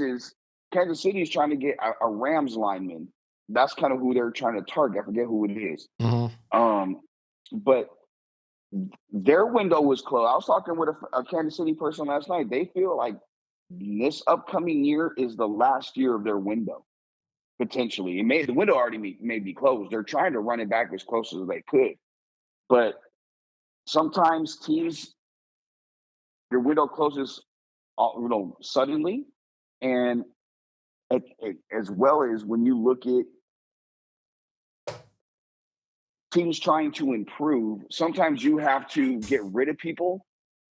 Kansas City is trying to get a Rams lineman. That's kind of who they're trying to target. I forget who it is. Mm-hmm. But their window was closed. I was talking with a Kansas City person last night. They feel like this upcoming year is the last year of their window. Potentially, the window already may be closed. They're trying to run it back as close as they could, but sometimes teams, their window closes, suddenly, and as well as when you look at teams trying to improve, sometimes you have to get rid of people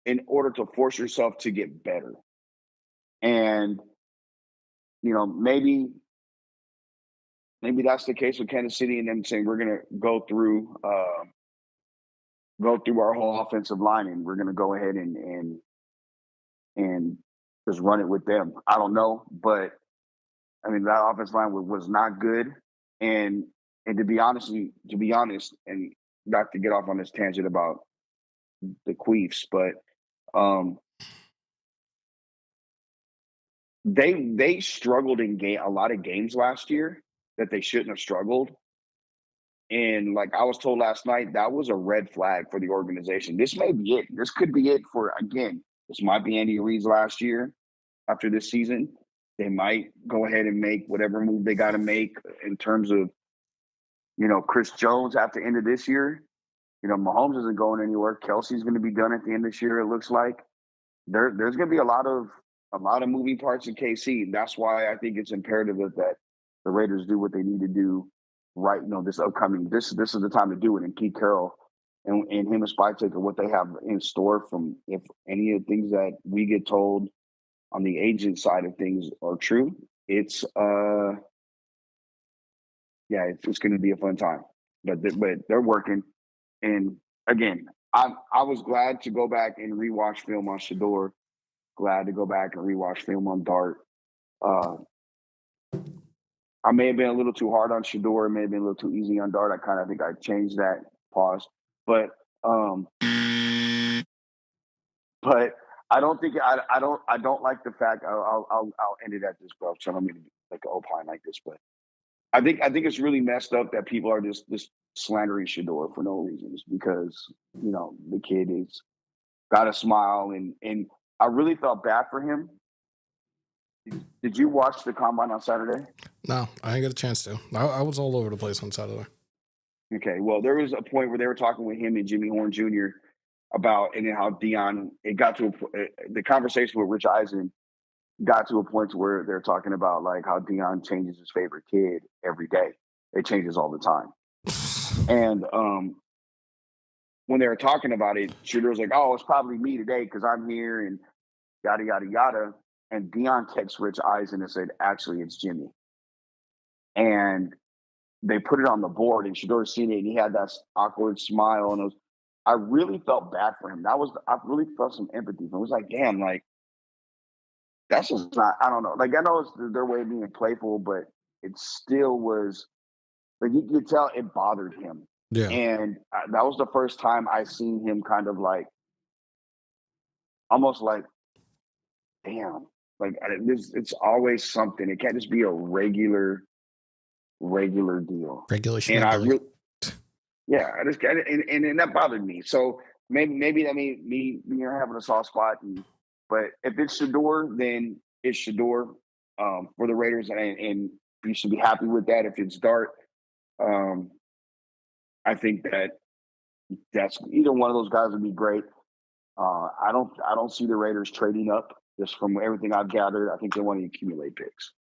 in order to force yourself to get better, and maybe that's the case with Kansas City and them saying we're going to go through our whole offensive line and we're going to go ahead and just run it with them. I don't know, but I mean that offensive line was not good, and to be honest, and not to get off on this tangent about the Queefs, but they struggled in a lot of games last year that they shouldn't have struggled. And like I was told last night, that was a red flag for the organization. This may be it. This could be it this might be Andy Reid's last year after this season. They might go ahead and make whatever move they got to make in terms of, Chris Jones after the end of this year. Mahomes isn't going anywhere. Kelsey's going to be done at the end of this year, it looks like. there's going to be a lot of moving parts in KC. That's why I think it's imperative that the Raiders do what they need to do right. This upcoming this is the time to do it. And Pete Carroll and him and Spytaker, what they have in store from if any of the things that we get told on the agent side of things are true, it's it's going to be a fun time. But they're working. And again, I was glad to go back and rewatch film on Shador. Glad to go back and rewatch film on Dart. I may have been a little too hard on Shador. May have been a little too easy on Dart. I kind of think I changed that. Pause. But I don't think I don't like the fact. I'll end it at this, bro. So I don't mean to be like an opine like this, but I think it's really messed up that people are just slandering Shador for no reasons because the kid is got a smile and I really felt bad for him. Did you watch the combine on Saturday? No, I didn't get a chance to. I was all over the place on Saturday. Okay, well, there was a point where they were talking with him and Jimmy Horn Jr. about and how Deion. It got to the conversation with Rich Eisen got to a point where they're talking about like how Deion changes his favorite kid every day. It changes all the time. And when they were talking about it, Shooter was like, "Oh, it's probably me today because I'm here," and yada yada yada. And Deion texts Rich Eisen and said, "Actually, it's Jimmy." And they put it on the board, and Shador seen it, and he had that awkward smile, and I really felt bad for him. I really felt some empathy for him. It was like, damn, like that's just not. I don't know. Like I know it's their way of being playful, but it still was like you could tell it bothered him. Yeah. And that was the first time I seen him kind of like almost like, damn, like it's always something. It can't just be a regular deal. Regulation. And I really, yeah, I just got it, and that bothered me. So maybe that made me having a soft spot. But if it's Shador, then it's Shador for the Raiders, and you should be happy with that. If it's Dart, I think that's either one of those guys would be great. I don't see the Raiders trading up. Just from everything I've gathered, I think they want to accumulate picks.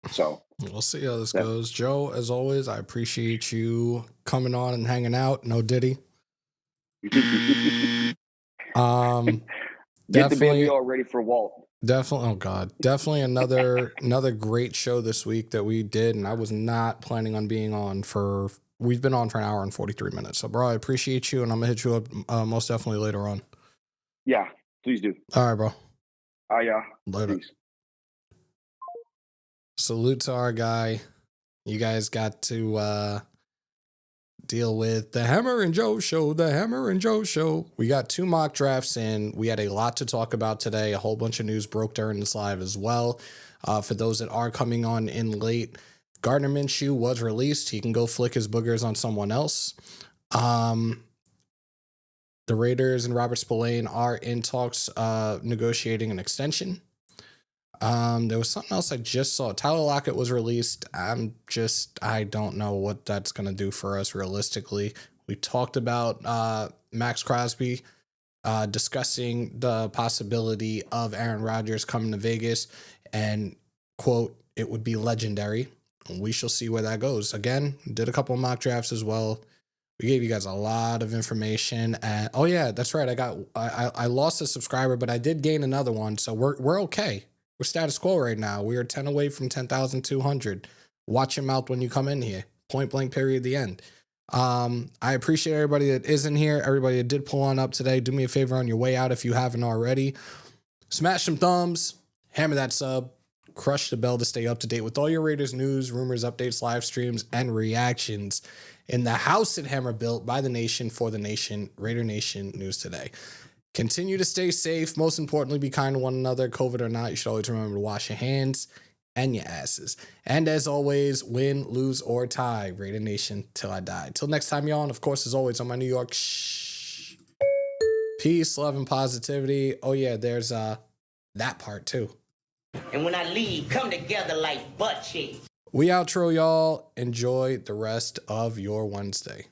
So we'll see how this goes. Joe, as always, I appreciate you coming on and hanging out. No Diddy. Get Definitely, the baby all ready for Walt. Definitely. Oh God. Definitely another great show this week that we did. And I was not planning on being on we've been on for an hour and 43 minutes. So bro, I appreciate you. And I'm gonna hit you up most definitely later on. Yeah, please do. All right, bro. Yeah. Later. Peace. Salute to our guy. You guys got to deal with the Hammer and Joe show. The Hammer and Joe show. We got 2 mock drafts in. We had a lot to talk about today. A whole bunch of news broke during this live as well. For those that are coming on in late, Gardner Minshew was released. He can go flick his boogers on someone else. The Raiders and Robert Spillane are in talks negotiating an extension. There was something else I just saw. Tyler Lockett was released. I don't know what that's going to do for us realistically. We talked about Maxx Crosby discussing the possibility of Aaron Rodgers coming to Vegas and, quote, it would be legendary. We shall see where that goes. Again, did a couple of mock drafts as well. We gave you guys a lot of information. And oh yeah, that's right. I lost a subscriber, but I did gain another one. So we're okay. We're status quo right now. We are 10 away from 10,200. Watch your mouth when you come in here. Point blank period, the end. I appreciate everybody that is in here. Everybody that did pull on up today. Do me a favor on your way out if you haven't already. Smash some thumbs. Hammer that sub. Crush the bell to stay up to date with all your Raiders news, rumors, updates, live streams, and reactions in the house that Hammer built by the nation for the nation, Raider Nation News Today. Continue to stay safe. Most importantly, be kind to one another. COVID or not, you should always remember to wash your hands and your asses. And as always, win, lose, or tie, Raider Nation till I die. Till next time, y'all. And of course, as always, on my New York, peace, love, and positivity. Oh yeah, there's that part too. And when I leave, come together like butt cheeks. We outro, y'all. Enjoy the rest of your Wednesday.